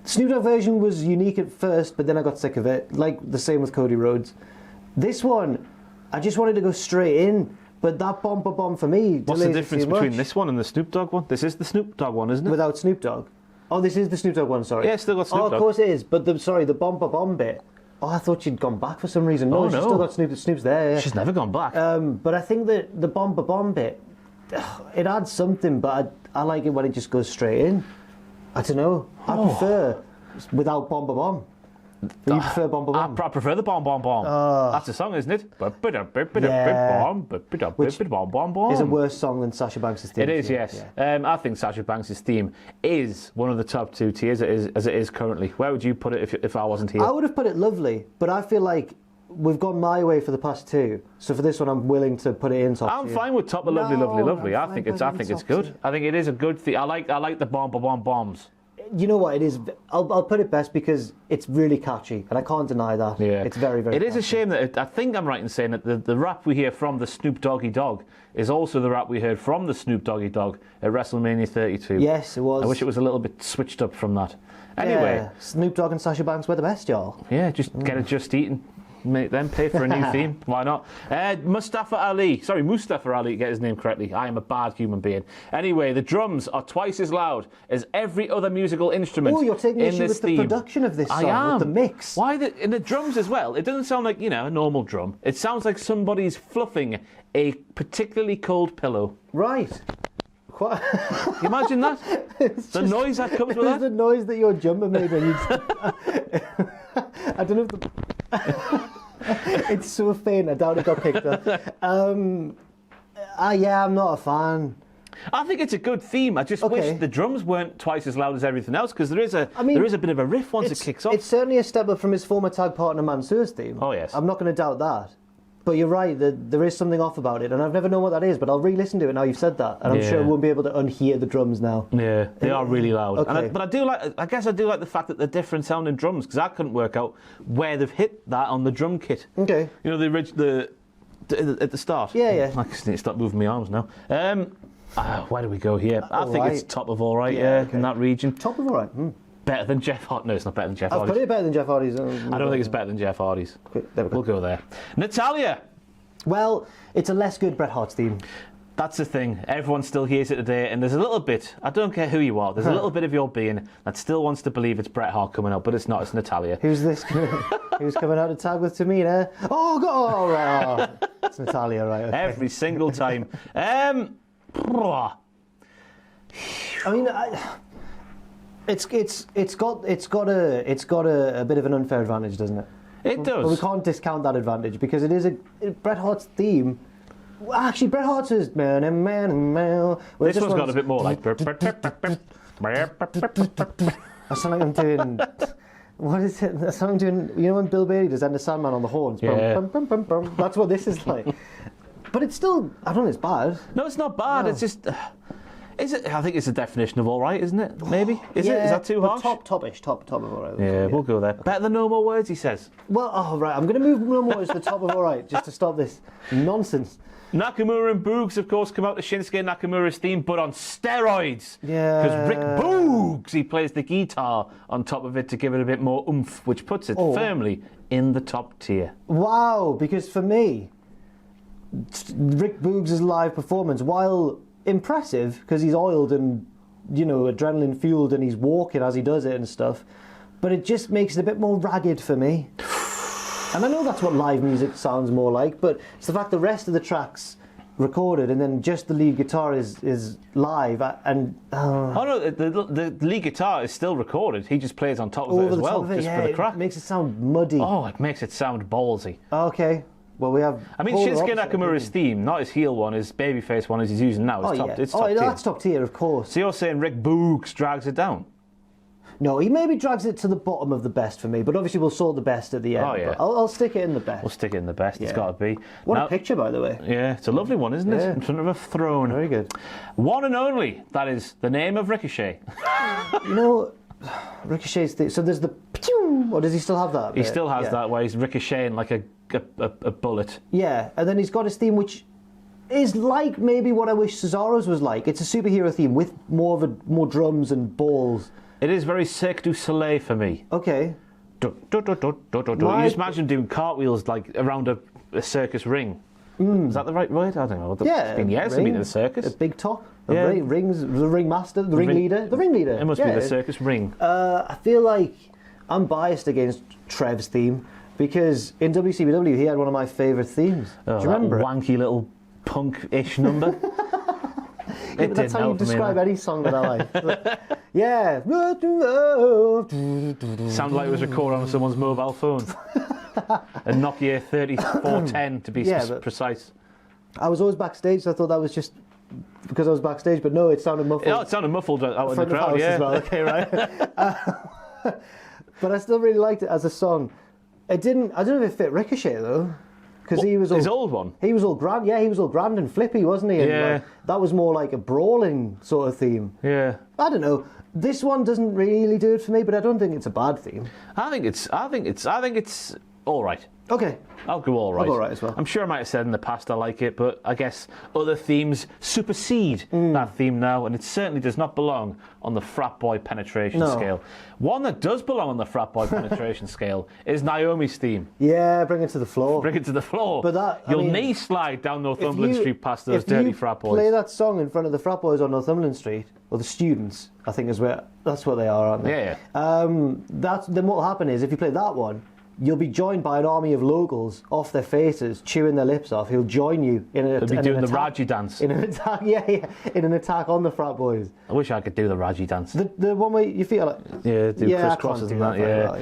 [SPEAKER 2] The Snoop Dogg version was unique at first, but then I got sick of it, like the same with Cody Rhodes. This one, I just wanted to go straight in, but that bomb for me...
[SPEAKER 1] What's the difference between this one and the Snoop Dogg one? This is the Snoop Dogg one, isn't it?
[SPEAKER 2] Without Snoop Dogg. Oh, this is the Snoop Dogg one, sorry.
[SPEAKER 1] Yeah, it's still got Snoop Dogg.
[SPEAKER 2] Oh, of course it is, but the bomb bit... Oh, I thought she'd gone back for some reason. No, she's still got Snoop. Snoop's there. Yeah.
[SPEAKER 1] She's never gone back.
[SPEAKER 2] But I think that the bomb bit, it adds something, but I like it when it just goes straight in. I don't know. I prefer without bomb. You prefer bomb?
[SPEAKER 1] I prefer the bomb. That's a song, isn't it?
[SPEAKER 2] Yeah. Which is a worse song than Sasha Banks' theme.
[SPEAKER 1] It is, yes. Yeah. I think Sasha Banks' theme is one of the top 2 tiers as it is currently. Where would you put it if I wasn't here?
[SPEAKER 2] I would have put it lovely, but I feel like we've gone my way for the past 2. So for this one, I'm willing to put it in top
[SPEAKER 1] I'm
[SPEAKER 2] tier.
[SPEAKER 1] fine with top of lovely. I think it's good.
[SPEAKER 2] Tier.
[SPEAKER 1] I think it is a good theme. I like the bombs.
[SPEAKER 2] You know what it is? I'll put it best because it's really catchy, and I can't deny that.
[SPEAKER 1] Yeah.
[SPEAKER 2] It's very, very
[SPEAKER 1] It is
[SPEAKER 2] catchy.
[SPEAKER 1] a shame that I think I'm right in saying that the rap we hear from the Snoop Doggy Dogg is also the rap we heard from the Snoop Doggy Dogg at WrestleMania 32.
[SPEAKER 2] Yes, it was.
[SPEAKER 1] I wish it was a little bit switched up from that. Anyway.
[SPEAKER 2] Yeah, Snoop Dogg and Sasha Banks were the best, y'all.
[SPEAKER 1] Yeah, just get it Just Eating. Make them pay for a new theme. Why not? Mustafa Ali, get his name correctly. I am a bad human being. Anyway, the drums are twice as loud as every other musical instrument.
[SPEAKER 2] Oh, you're taking
[SPEAKER 1] in
[SPEAKER 2] issue
[SPEAKER 1] this
[SPEAKER 2] with
[SPEAKER 1] theme.
[SPEAKER 2] the production of this song,
[SPEAKER 1] I am.
[SPEAKER 2] with the mix.
[SPEAKER 1] Why in the drums as well? It doesn't sound like, a normal drum. It sounds like somebody's fluffing a particularly cold pillow.
[SPEAKER 2] Right. Quite.
[SPEAKER 1] Imagine that. The noise that comes with that.
[SPEAKER 2] The noise that your jumper made when you... I don't know if the... It's so faint, I doubt it got picked up. I'm not a fan.
[SPEAKER 1] I think it's a good theme. I just wish the drums weren't twice as loud as everything else, because there is a bit of a riff once it kicks off.
[SPEAKER 2] It's certainly a step up from his former tag partner Mansoor's theme.
[SPEAKER 1] Oh, yes.
[SPEAKER 2] I'm not going to doubt that. But you're right, there is something off about it, and I've never known what that is, but I'll re-listen to it now you've said that, and I'm sure I won't be able to unhear the drums now.
[SPEAKER 1] Yeah, they are really loud.
[SPEAKER 2] Okay.
[SPEAKER 1] But I guess I do like the fact that they're different sounding drums, because I couldn't work out where they've hit that on the drum kit.
[SPEAKER 2] Okay.
[SPEAKER 1] You know, at the start.
[SPEAKER 2] Yeah.
[SPEAKER 1] I just need to stop moving my arms now. Where do we go here? I think it's top of all right,
[SPEAKER 2] okay.
[SPEAKER 1] in that region.
[SPEAKER 2] Top of all right.
[SPEAKER 1] Better than Jeff Hardy. No, it's not better than Jeff
[SPEAKER 2] I've
[SPEAKER 1] Hardy's.
[SPEAKER 2] put it better than Jeff Hardy's.
[SPEAKER 1] I don't think it's better than Jeff Hardy's.
[SPEAKER 2] Okay, there we go.
[SPEAKER 1] We'll go there. Natalya.
[SPEAKER 2] Well, it's a less good Bret Hart's theme.
[SPEAKER 1] That's the thing. Everyone still hears it today, and there's a little bit, I don't care who you are, there's a little bit of your being that still wants to believe it's Bret Hart coming out, but it's not, it's Natalya.
[SPEAKER 2] Who's this? Who's coming out to tag with Tamina? Oh, God! Oh, right. It's Natalya, right? Okay.
[SPEAKER 1] Every single time.
[SPEAKER 2] I mean, it's got a bit of an unfair advantage, doesn't it?
[SPEAKER 1] It does.
[SPEAKER 2] But we can't discount that advantage because it is Bret Hart's theme. Well, actually, Bret Hart's is man.
[SPEAKER 1] This one's got a bit more like.
[SPEAKER 2] I sound like I'm doing. What is it? I sound like I'm doing. You know when Bill Bailey does Enter Sandman on the horns?
[SPEAKER 1] Yeah.
[SPEAKER 2] Bum, bum, bum, bum, bum. That's what this is like. But it's still. I don't think it's bad.
[SPEAKER 1] No, it's not bad.
[SPEAKER 2] No.
[SPEAKER 1] It's just. Is it? I think it's a definition of all right, isn't it? Maybe. Is it? Is that too harsh?
[SPEAKER 2] Top of all right.
[SPEAKER 1] Yeah, we'll go there. Better than no more words, he says.
[SPEAKER 2] Well, right. I'm going to move no more to the top of all right, just to stop this nonsense.
[SPEAKER 1] Nakamura and Boogs, of course, come out to Shinsuke Nakamura's theme, but on steroids.
[SPEAKER 2] Yeah.
[SPEAKER 1] Because Rick Boogs, he plays the guitar on top of it to give it a bit more oomph, which puts it firmly in the top tier.
[SPEAKER 2] Wow, because for me, Rick Boogs' live performance, while impressive, because he's oiled and, you know, adrenaline fueled and he's walking as he does it and stuff, but it just makes it a bit more ragged for me. And I know that's what live music sounds more like, but it's the fact the rest of the track's recorded and then just the lead guitar is live and...
[SPEAKER 1] Oh no, the lead guitar is still recorded, he just plays on top of it as well, just for the crack.
[SPEAKER 2] It makes it sound muddy.
[SPEAKER 1] Oh, it makes it sound ballsy.
[SPEAKER 2] Okay. Well, we have...
[SPEAKER 1] I mean, Shinsuke Nakamura's theme, not his heel one, his babyface one as he's using now, it's top tier.
[SPEAKER 2] That's top tier, of course.
[SPEAKER 1] So you're saying Rick Boogs drags it down?
[SPEAKER 2] No, he maybe drags it to the bottom of the best for me, but obviously we'll sort the best at the end.
[SPEAKER 1] Oh, yeah.
[SPEAKER 2] I'll stick it in the best.
[SPEAKER 1] We'll stick it in the best, it's got to be.
[SPEAKER 2] What a picture, by the way.
[SPEAKER 1] Yeah, it's a lovely one, isn't it? In front of a throne.
[SPEAKER 2] Very good.
[SPEAKER 1] One and only, that is the name of Ricochet.
[SPEAKER 2] You know, Ricochet's thing, so there's the... Or does he still have that?
[SPEAKER 1] He still has that, where he's ricocheting like a bullet.
[SPEAKER 2] Yeah, and then he's got his theme, which is like maybe what I wish Cesaro's was like. It's a superhero theme with more drums and balls. It
[SPEAKER 1] is very Cirque du Soleil for me.
[SPEAKER 2] Okay.
[SPEAKER 1] You just imagine doing cartwheels like around a circus ring. Is that the right word? I don't know. It's been years I've been to the circus.
[SPEAKER 2] A big top. Rings, the ringmaster, the ringleader. The ringleader.
[SPEAKER 1] It must be the circus ring.
[SPEAKER 2] I feel like I'm biased against Trev's theme because in WCW he had one of my favourite themes. Do you remember
[SPEAKER 1] that wanky little punk-ish number?
[SPEAKER 2] That's how you describe any song that I like. Yeah.
[SPEAKER 1] Sounded like it was recorded on someone's mobile phone. A Nokia 3410 to be precise.
[SPEAKER 2] I was always backstage, so I thought that was just because I was backstage, but no, it sounded muffled.
[SPEAKER 1] Yeah, it sounded muffled out in the crowd,
[SPEAKER 2] as well. Okay, right. But I still really liked it as a song. I don't know if it fit Ricochet though. Because he was all,
[SPEAKER 1] his old one.
[SPEAKER 2] He was all grand. Yeah, he was all grand and flippy, wasn't he? And
[SPEAKER 1] yeah.
[SPEAKER 2] That was more like a brawling sort of theme.
[SPEAKER 1] Yeah.
[SPEAKER 2] I don't know. This one doesn't really do it for me, but I don't think it's a bad theme.
[SPEAKER 1] I think it's all right.
[SPEAKER 2] Okay.
[SPEAKER 1] I'll go all right.
[SPEAKER 2] I'll go all right as well.
[SPEAKER 1] I'm sure I might have said in the past I like it, but I guess other themes supersede that theme now, and it certainly does not belong on the frat boy penetration scale. One that does belong on the frat boy penetration scale is Naomi's theme.
[SPEAKER 2] Yeah, bring it to the floor.
[SPEAKER 1] Bring it to the floor.
[SPEAKER 2] But
[SPEAKER 1] You'll knee slide down Northumberland Street past those dirty frat boys.
[SPEAKER 2] Play that song in front of the frat boys on Northumberland Street, or the students, I think that's what they are, aren't they?
[SPEAKER 1] Yeah.
[SPEAKER 2] Then what will happen is if you play that one, you'll be joined by an army of locals off their faces, chewing their lips off. He'll join you in an attack.
[SPEAKER 1] They'll be doing the Raji dance.
[SPEAKER 2] In an attack, in an attack on the frat boys.
[SPEAKER 1] I wish I could do the Raji dance.
[SPEAKER 2] The one where you feel like...
[SPEAKER 1] Yeah, do crisscrosses and that,
[SPEAKER 2] well,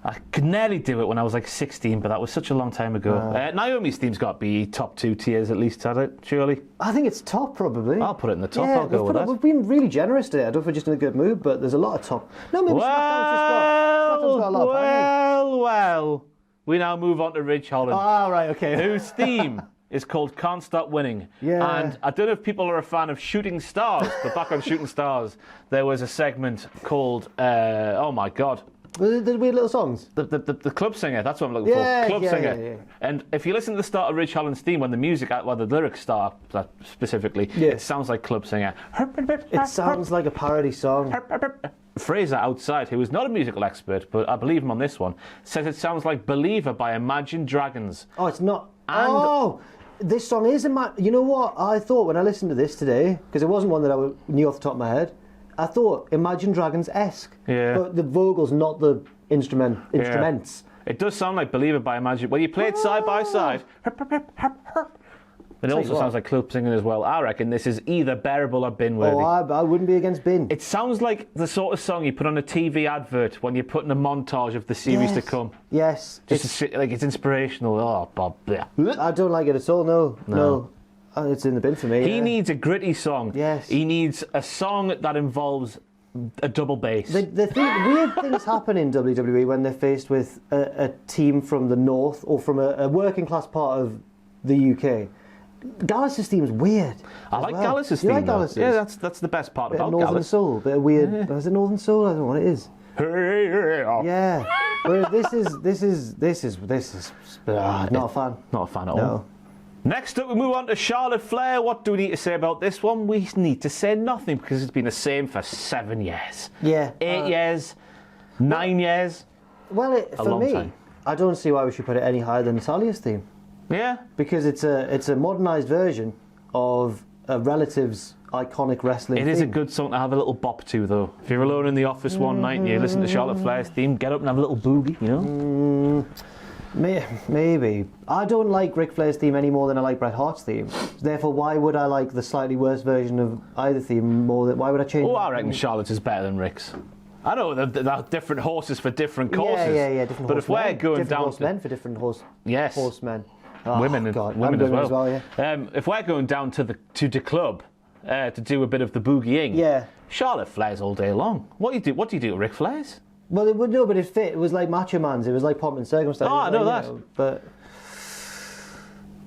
[SPEAKER 1] I could nearly do it when I was like 16, but that was such a long time ago. Naomi's theme's got to be top 2 tiers at least, had it, surely?
[SPEAKER 2] I think it's top, probably.
[SPEAKER 1] I'll put it in the top, I'll go with that.
[SPEAKER 2] We've been really generous today. I don't know if we're just in a good mood, but there's a lot of top... No, maybe SmackDown's got a lot of
[SPEAKER 1] well. we now move on to Ridge Holland.
[SPEAKER 2] Ah, right, okay.
[SPEAKER 1] Whose theme is called Can't Stop Winning.
[SPEAKER 2] Yeah.
[SPEAKER 1] And I don't know if people are a fan of Shooting Stars, but back on Shooting Stars, there was a segment called, oh my God.
[SPEAKER 2] The weird little songs?
[SPEAKER 1] The club singer, that's what I'm looking for. Club singer.
[SPEAKER 2] Yeah.
[SPEAKER 1] And if you listen to the start of Ridge Holland's theme, when the music, well, the lyrics start specifically, it sounds like club singer.
[SPEAKER 2] It sounds like a parody song.
[SPEAKER 1] Fraser outside, who is not a musical expert, but I believe him on this one, says it sounds like Believer by Imagine Dragons.
[SPEAKER 2] Oh, it's not. This song is You know what I thought when I listened to this today, because it wasn't one that I knew off the top of my head. I thought Imagine Dragons-esque, but the vocals, not the instruments.
[SPEAKER 1] It does sound like Believer by Imagine. When you play it side by side, it also sounds like club singing as well. I reckon this is either bearable or bin worthy.
[SPEAKER 2] Oh, I wouldn't be against bin.
[SPEAKER 1] It sounds like the sort of song you put on a TV advert when you're putting a montage of the series to come.
[SPEAKER 2] Yes.
[SPEAKER 1] Like it's inspirational. Oh, Bob. Yeah.
[SPEAKER 2] I don't like it at all. No. It's in the bin for me.
[SPEAKER 1] He needs a gritty song.
[SPEAKER 2] Yes.
[SPEAKER 1] He needs a song that involves a double bass.
[SPEAKER 2] Weird things happen in WWE when they're faced with a team from the north or from a working class part of the UK. Gallus' theme's weird.
[SPEAKER 1] I like Gallus' theme.
[SPEAKER 2] You like Gallus'?
[SPEAKER 1] Yeah, that's the best part about
[SPEAKER 2] Northern
[SPEAKER 1] Gallus.
[SPEAKER 2] Soul, bit of weird. Yeah. Is it Northern Soul? I don't know what it is. Yeah. Whereas this is not a fan.
[SPEAKER 1] Not a fan at all. Next up, we move on to Charlotte Flair. What do we need to say about this one? We need to say nothing because it's been the same for 7 years.
[SPEAKER 2] Yeah.
[SPEAKER 1] 8 years. 9 years.
[SPEAKER 2] Well, for me, time. I don't see why we should put it any higher than Natalya's theme.
[SPEAKER 1] Yeah.
[SPEAKER 2] Because it's a modernised version of a relative's iconic wrestling theme.
[SPEAKER 1] It is a good song to have a little bop to, though. If you're alone in the office one night and you listen to Charlotte Flair's theme, get up and have a little boogie, you know?
[SPEAKER 2] Maybe. I don't like Ric Flair's theme any more than I like Bret Hart's theme. Therefore, why would I like the slightly worse version of either theme more than... Why would I change...
[SPEAKER 1] Oh, I reckon Charlotte's is better than Ric's. I know they're different horses for different courses.
[SPEAKER 2] Yeah, different
[SPEAKER 1] but if we're going
[SPEAKER 2] different
[SPEAKER 1] down
[SPEAKER 2] horsemen for different horsemen.
[SPEAKER 1] Oh, women as well.
[SPEAKER 2] Yeah.
[SPEAKER 1] If we're going down to the club to do a bit of the boogieing, Charlotte Flair's all day long. What do you do at Ric Flair's?
[SPEAKER 2] Well, it would but it fit. It was like Macho Man's. It was like Pomp and Circumstance.
[SPEAKER 1] Oh, I know that.
[SPEAKER 2] But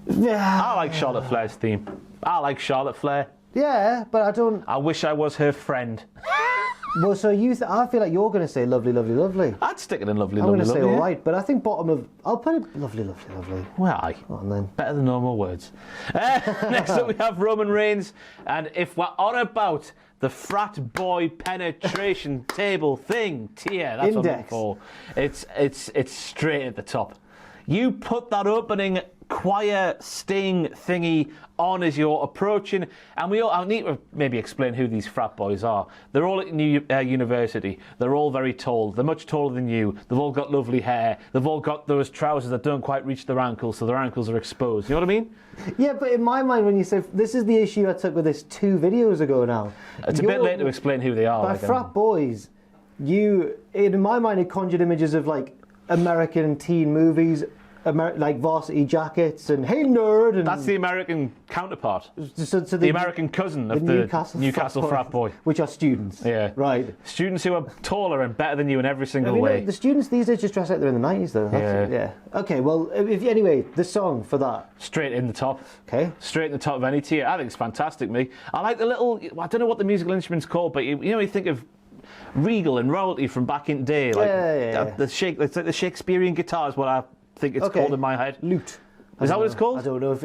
[SPEAKER 2] yeah,
[SPEAKER 1] I like Charlotte Flair's theme. I like Charlotte Flair.
[SPEAKER 2] Yeah, but I don't.
[SPEAKER 1] I wish I was her friend.
[SPEAKER 2] Well, so I feel like you're going to say lovely, lovely, lovely.
[SPEAKER 1] I'd stick it in lovely,
[SPEAKER 2] I'm
[SPEAKER 1] lovely,
[SPEAKER 2] going to say
[SPEAKER 1] lovely.
[SPEAKER 2] all right, but I think I'll put it lovely, lovely, lovely.
[SPEAKER 1] Well, aye.
[SPEAKER 2] On then.
[SPEAKER 1] Better than normal words. Next up, we have Roman Reigns, and if we're on about the frat boy penetration table thing, tier, that's what I'm for. It's straight at the top. You put that opening choir sting thingy on as you're approaching, and I need to maybe explain who these frat boys are. They're all at university. They're all very tall. They're much taller than you. They've all got lovely hair. They've all got those trousers that don't quite reach their ankles, so their ankles are exposed. You know what I mean?
[SPEAKER 2] Yeah, but in my mind, when you say this is the issue I took with this 2 videos ago now.
[SPEAKER 1] It's a bit late to explain who they are.
[SPEAKER 2] By frat boys, in my mind, it conjured images of like American teen movies, like Varsity Jackets and Hey Nerd. And
[SPEAKER 1] that's the American counterpart.
[SPEAKER 2] So
[SPEAKER 1] the American cousin of the Newcastle frat boy.
[SPEAKER 2] Which are students.
[SPEAKER 1] Yeah.
[SPEAKER 2] Right.
[SPEAKER 1] Students who are taller and better than you in every single way.
[SPEAKER 2] The students these days just dress like they're in the 90s, though. Yeah. Okay, well, anyway, the song for that.
[SPEAKER 1] Straight in the top.
[SPEAKER 2] Okay.
[SPEAKER 1] Straight in the top of any tier. I think it's fantastic, me. I like the little, I don't know what the musical instrument's called, but you think of Regal and Royalty from back in the day. Like it's like the Shakespearean guitar is what I think it's called in my head.
[SPEAKER 2] Lute.
[SPEAKER 1] Is that what it's called?
[SPEAKER 2] I don't know if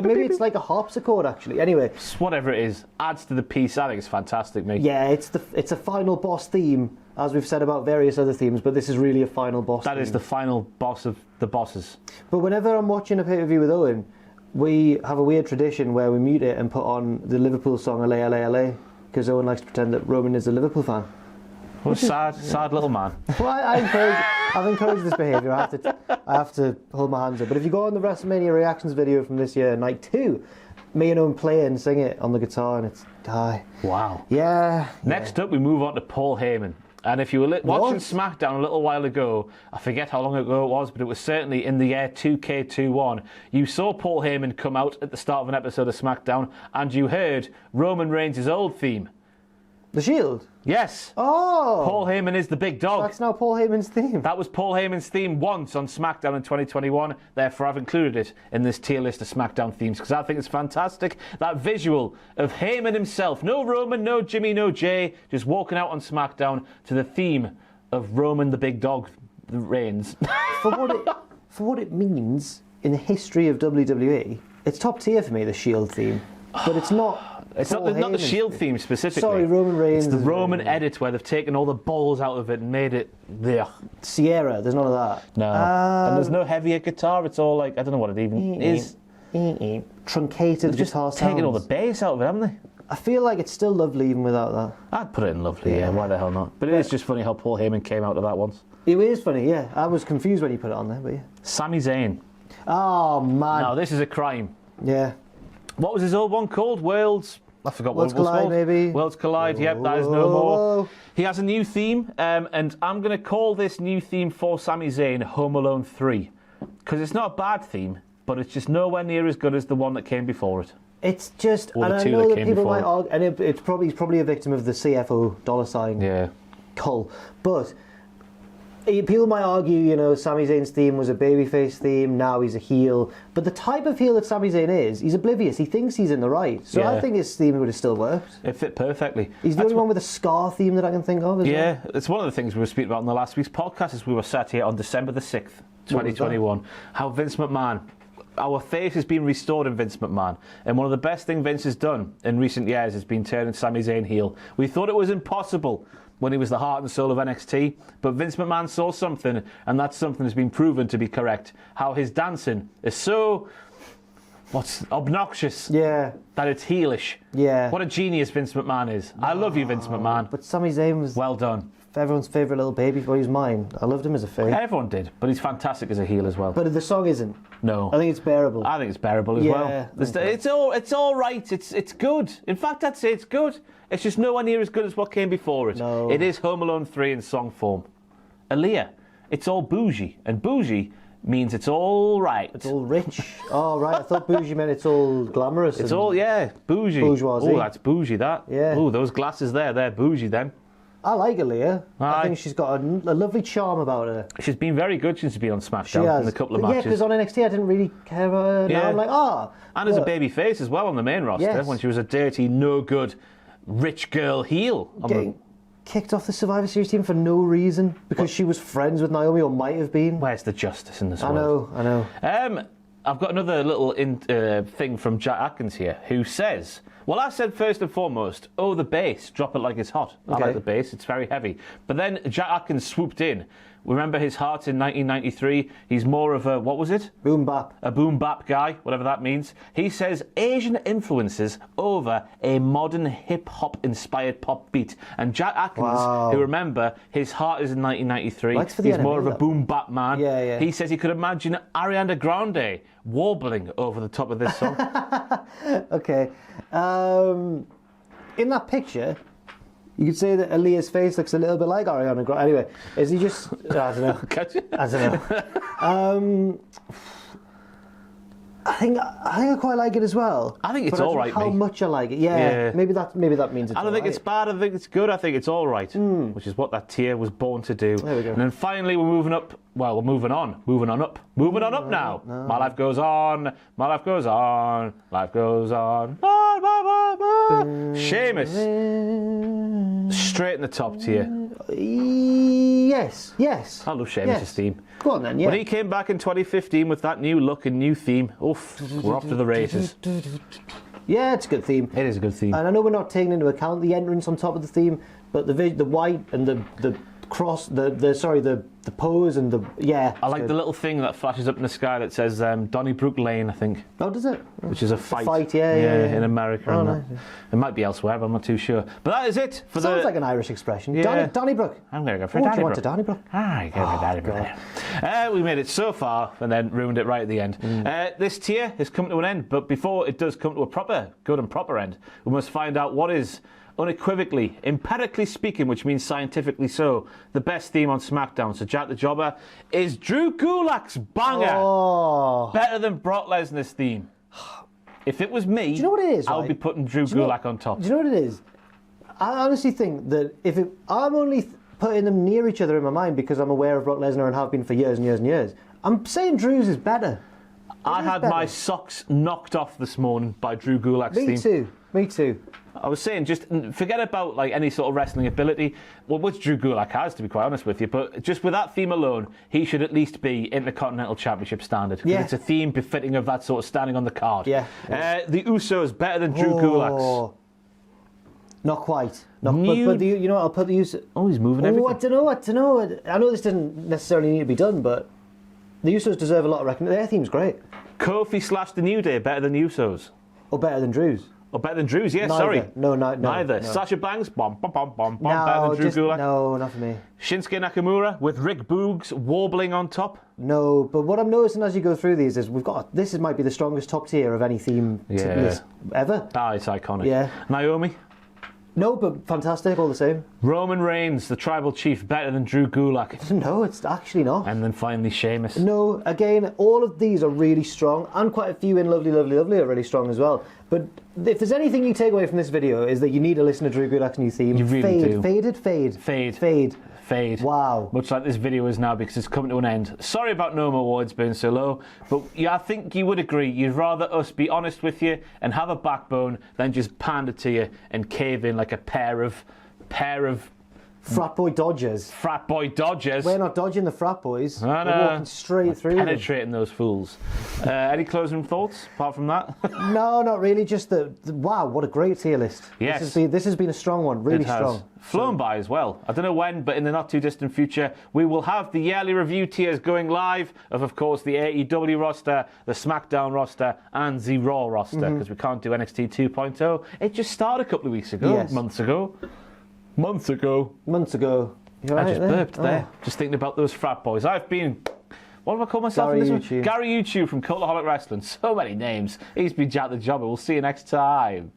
[SPEAKER 2] maybe it's like a harpsichord actually. Anyway,
[SPEAKER 1] whatever it is, adds to the piece. I think it's fantastic, mate.
[SPEAKER 2] Yeah, it's a final boss theme, as we've said about various other themes, but this is really a final boss.
[SPEAKER 1] That is the final boss of the bosses.
[SPEAKER 2] But whenever I'm watching a pay-per-view with Owen, we have a weird tradition where we mute it and put on the Liverpool song "LA LA LA" because Owen likes to pretend that Roman is a Liverpool fan.
[SPEAKER 1] What a sad little man.
[SPEAKER 2] Well, I've encouraged this behaviour. I have to hold my hands up. But if you go on the WrestleMania reactions video from this year, night 2, me and Owen play and sing it on the guitar, and it's die.
[SPEAKER 1] Wow.
[SPEAKER 2] Yeah.
[SPEAKER 1] Next up, we move on to Paul Heyman. And if you were watching SmackDown a little while ago, I forget how long ago it was, but it was certainly in the year 2K21, you saw Paul Heyman come out at the start of an episode of SmackDown, and you heard Roman Reigns' old theme.
[SPEAKER 2] The Shield?
[SPEAKER 1] Yes.
[SPEAKER 2] Oh!
[SPEAKER 1] Paul Heyman is the big dog.
[SPEAKER 2] That's now Paul Heyman's theme.
[SPEAKER 1] That was Paul Heyman's theme once on SmackDown in 2021. Therefore, I've included it in this tier list of SmackDown themes because I think it's fantastic. That visual of Heyman himself, no Roman, no Jimmy, no Jay, just walking out on SmackDown to the theme of Roman the big dog reigns.
[SPEAKER 2] For what it means in the history of WWE, it's top tier for me, the Shield theme. But it's not...
[SPEAKER 1] It's not the Shield theme specifically.
[SPEAKER 2] Sorry, Roman Reigns.
[SPEAKER 1] It's the Roman edit where they've taken all the balls out of it and made it... Ugh.
[SPEAKER 2] Sierra, there's none of that.
[SPEAKER 1] No. And there's no heavier guitar. It's all like, I don't know what it even is.
[SPEAKER 2] Truncated guitar sounds.
[SPEAKER 1] Taken all the bass out of it, haven't they?
[SPEAKER 2] I feel like it's still lovely even without that.
[SPEAKER 1] I'd put it in lovely, yeah. Why the hell not? But it is just funny how Paul Heyman came out of that once.
[SPEAKER 2] It is funny, yeah. I was confused when you put it on there, but yeah.
[SPEAKER 1] Sami Zayn.
[SPEAKER 2] Oh, man.
[SPEAKER 1] No, this is a crime.
[SPEAKER 2] Yeah.
[SPEAKER 1] What was his old one called? I forgot what it was
[SPEAKER 2] Collide,
[SPEAKER 1] called.
[SPEAKER 2] maybe.
[SPEAKER 1] Worlds Collide, yep, that is no more. He has a new theme, and I'm going to call this new theme for Sami Zayn Home Alone 3. Because it's not a bad theme, but it's just nowhere near as good as the one that came before it.
[SPEAKER 2] It's just,
[SPEAKER 1] Or
[SPEAKER 2] and
[SPEAKER 1] the
[SPEAKER 2] I
[SPEAKER 1] two
[SPEAKER 2] know
[SPEAKER 1] that
[SPEAKER 2] that
[SPEAKER 1] came
[SPEAKER 2] people
[SPEAKER 1] before
[SPEAKER 2] might argue, and he's probably a victim of the CFO dollar sign cull, but people might argue, you know, Sami Zayn's theme was a babyface theme, now he's a heel, but the type of heel that Sami Zayn is, he's oblivious, he thinks he's in the right, so I think his theme would have still worked.
[SPEAKER 1] It fit perfectly.
[SPEAKER 2] He's the only one with a Scar theme that I can think of as well.
[SPEAKER 1] It's one of the things we were speaking about in the last week's podcast as we were sat here on December the 6th, 2021, how Vince McMahon, our faith has been restored in Vince McMahon, and one of the best things Vince has done in recent years has been turning Sami Zayn heel. We thought it was impossible when he was the heart and soul of NXT, but Vince McMahon saw something, and that something has been proven to be correct. How his dancing is so obnoxious that it's heelish.
[SPEAKER 2] Yeah.
[SPEAKER 1] What a genius Vince McMahon is. I love you, Vince McMahon.
[SPEAKER 2] But Sami Zayn was
[SPEAKER 1] well done.
[SPEAKER 2] Everyone's favourite little baby, but he's mine. I loved him as a face.
[SPEAKER 1] Everyone did, but he's fantastic as a heel as well.
[SPEAKER 2] But the song isn't.
[SPEAKER 1] No.
[SPEAKER 2] I think it's bearable.
[SPEAKER 1] I think it's bearable as well. It's all right. It's good. In fact, I'd say it's good. It's just nowhere near as good as what came before it.
[SPEAKER 2] No.
[SPEAKER 1] It is Home Alone 3 in song form. Aliyah, it's all bougie, and bougie means it's all right.
[SPEAKER 2] It's all rich. Oh, right. I thought bougie meant it's all glamorous.
[SPEAKER 1] It's all, bougie.
[SPEAKER 2] Bourgeoisie.
[SPEAKER 1] Oh, that's bougie, that.
[SPEAKER 2] Yeah.
[SPEAKER 1] Oh, those glasses there, they're bougie then.
[SPEAKER 2] I like Aliyah. I think she's got a lovely charm about her.
[SPEAKER 1] She's been very good since she's been on SmackDown in a couple of matches.
[SPEAKER 2] Yeah, because on NXT I didn't really care about her. Now I'm like,
[SPEAKER 1] And as a baby face as well on the main roster, when she was a dirty, no good, rich girl heel.
[SPEAKER 2] Getting kicked off the Survivor Series team for no reason, because she was friends with Naomi, or might have been.
[SPEAKER 1] Where's the justice in this world?
[SPEAKER 2] I know.
[SPEAKER 1] I've got another little thing from Jack Atkins here, who says, well, I said first and foremost, the bass, drop it like it's hot. I like the bass, it's very heavy. But then Jack Atkins swooped in. Remember his heart in 1993? He's more of a, what was it?
[SPEAKER 2] Boom bap.
[SPEAKER 1] A boom bap guy, whatever that means. He says Asian influences over a modern hip-hop inspired pop beat. And Jack Atkins, who remember, his heart is in 1993. He's more of a boom bap man.
[SPEAKER 2] Yeah.
[SPEAKER 1] He says he could imagine Ariana Grande warbling over the top of this song.
[SPEAKER 2] Okay. In that picture, you could say that Aliyah's face looks a little bit like Ariana Grande. Anyway, is he just... I don't know. I don't know. I think I quite like it as well.
[SPEAKER 1] I think it's all right,
[SPEAKER 2] how much I like it. Yeah. Maybe that means it's
[SPEAKER 1] I don't think it's bad. I think it's good. I think it's all right, which is what that tier was born to do.
[SPEAKER 2] There we go.
[SPEAKER 1] And then finally, we're moving up. Well, we're moving on. Moving on up now. No. My life goes on. My life goes on. Life goes on. Sheamus. Straight in the top tier.
[SPEAKER 2] Yes.
[SPEAKER 1] I love Sheamus' theme.
[SPEAKER 2] Go on then,
[SPEAKER 1] When he came back in 2015 with that new look and new theme, we're off to the races.
[SPEAKER 2] Yeah, it's a good theme.
[SPEAKER 1] It is a good theme.
[SPEAKER 2] And I know we're not taking into account the entrance on top of the theme, but the white and the cross, the pose and
[SPEAKER 1] I like the little thing that flashes up in the sky that says Donnybrook Lane, I think.
[SPEAKER 2] Oh, does it?
[SPEAKER 1] Which is a fight.
[SPEAKER 2] In
[SPEAKER 1] America.
[SPEAKER 2] Oh,
[SPEAKER 1] and
[SPEAKER 2] nice.
[SPEAKER 1] It might be elsewhere, but I'm not too sure. But that is it for
[SPEAKER 2] Sounds like an Irish expression.
[SPEAKER 1] Yeah.
[SPEAKER 2] Donnybrook.
[SPEAKER 1] I'm going to go for
[SPEAKER 2] Donnybrook.
[SPEAKER 1] Donnybrook.
[SPEAKER 2] You want to Donnybrook?
[SPEAKER 1] I go for Donnybrook. We made it so far and then ruined it right at the end. This tier has come to an end, but before it does come to a good and proper end, we must find out what is unequivocally, empirically speaking, which means scientifically so, the best theme on SmackDown. So Jack the Jobber is Drew Gulak's banger. Better than Brock Lesnar's theme. If it was me,
[SPEAKER 2] do you know what it is?
[SPEAKER 1] I would be putting Drew Gulak on top.
[SPEAKER 2] Do you know what it is? I honestly think that I'm only putting them near each other in my mind because I'm aware of Brock Lesnar and have been for years and years and years. I'm saying Drew's is better.
[SPEAKER 1] I had my socks knocked off this morning by Drew Gulak's theme.
[SPEAKER 2] Me too.
[SPEAKER 1] I was saying, just forget about like any sort of wrestling ability, well, which Drew Gulak has, to be quite honest with you, but just with that theme alone, he should at least be Intercontinental Championship standard.
[SPEAKER 2] Yeah.
[SPEAKER 1] It's a theme befitting of that sort of standing on the card.
[SPEAKER 2] Yeah.
[SPEAKER 1] The Usos better than Drew Gulak's.
[SPEAKER 2] Not quite. But you know what, I'll put the Usos...
[SPEAKER 1] Oh, he's moving everything.
[SPEAKER 2] I don't know. I know this doesn't necessarily need to be done, but the Usos deserve a lot of recognition. Their theme's great.
[SPEAKER 1] Kofi / The New Day better than the Usos.
[SPEAKER 2] Or better than Drew's.
[SPEAKER 1] Or better than Drew's, yeah,
[SPEAKER 2] Neither.
[SPEAKER 1] sorry.
[SPEAKER 2] No.
[SPEAKER 1] Neither. Sasha Banks, better than Drew Gulak.
[SPEAKER 2] No, not for me.
[SPEAKER 1] Shinsuke Nakamura with Rick Boogs wobbling on top.
[SPEAKER 2] No, but what I'm noticing as you go through these is this might be the strongest top tier of any theme list ever.
[SPEAKER 1] Ah, it's iconic.
[SPEAKER 2] Yeah.
[SPEAKER 1] Naomi?
[SPEAKER 2] No, but fantastic all the same.
[SPEAKER 1] Roman Reigns, the tribal chief, better than Drew Gulak.
[SPEAKER 2] No, it's actually not.
[SPEAKER 1] And then finally Sheamus.
[SPEAKER 2] No, again, all of these are really strong, and quite a few in Lovely are really strong as well. But if there's anything you take away from this video, is that you need to listen to Drew Gulak's new theme.
[SPEAKER 1] You really do.
[SPEAKER 2] Fade. Wow.
[SPEAKER 1] Much like this video is now, because it's coming to an end. Sorry about no more awards being so low, but I think you would agree you'd rather us be honest with you and have a backbone than just pander to you and cave in like a pair of
[SPEAKER 2] Frat boy dodgers.
[SPEAKER 1] We're
[SPEAKER 2] not dodging the frat boys.
[SPEAKER 1] We're
[SPEAKER 2] walking straight through them.
[SPEAKER 1] Penetrating those fools. Any closing thoughts apart from that?
[SPEAKER 2] No, not really. Just wow, what a great tier list.
[SPEAKER 1] Yes.
[SPEAKER 2] This has been a strong one. Really strong.
[SPEAKER 1] Flown by as well. I don't know when, but in the not too distant future, we will have the yearly review tiers going live of course, the AEW roster, the SmackDown roster, and the Raw roster, because we can't do NXT 2.0. It just started a couple of weeks ago, months ago.
[SPEAKER 2] You
[SPEAKER 1] I just burped there, just thinking about those frat boys. I've been, what have I called myself in this one? Gary YouTube from Cultaholic Wrestling. So many names. He's been Jack the Jobber. We'll see you next time.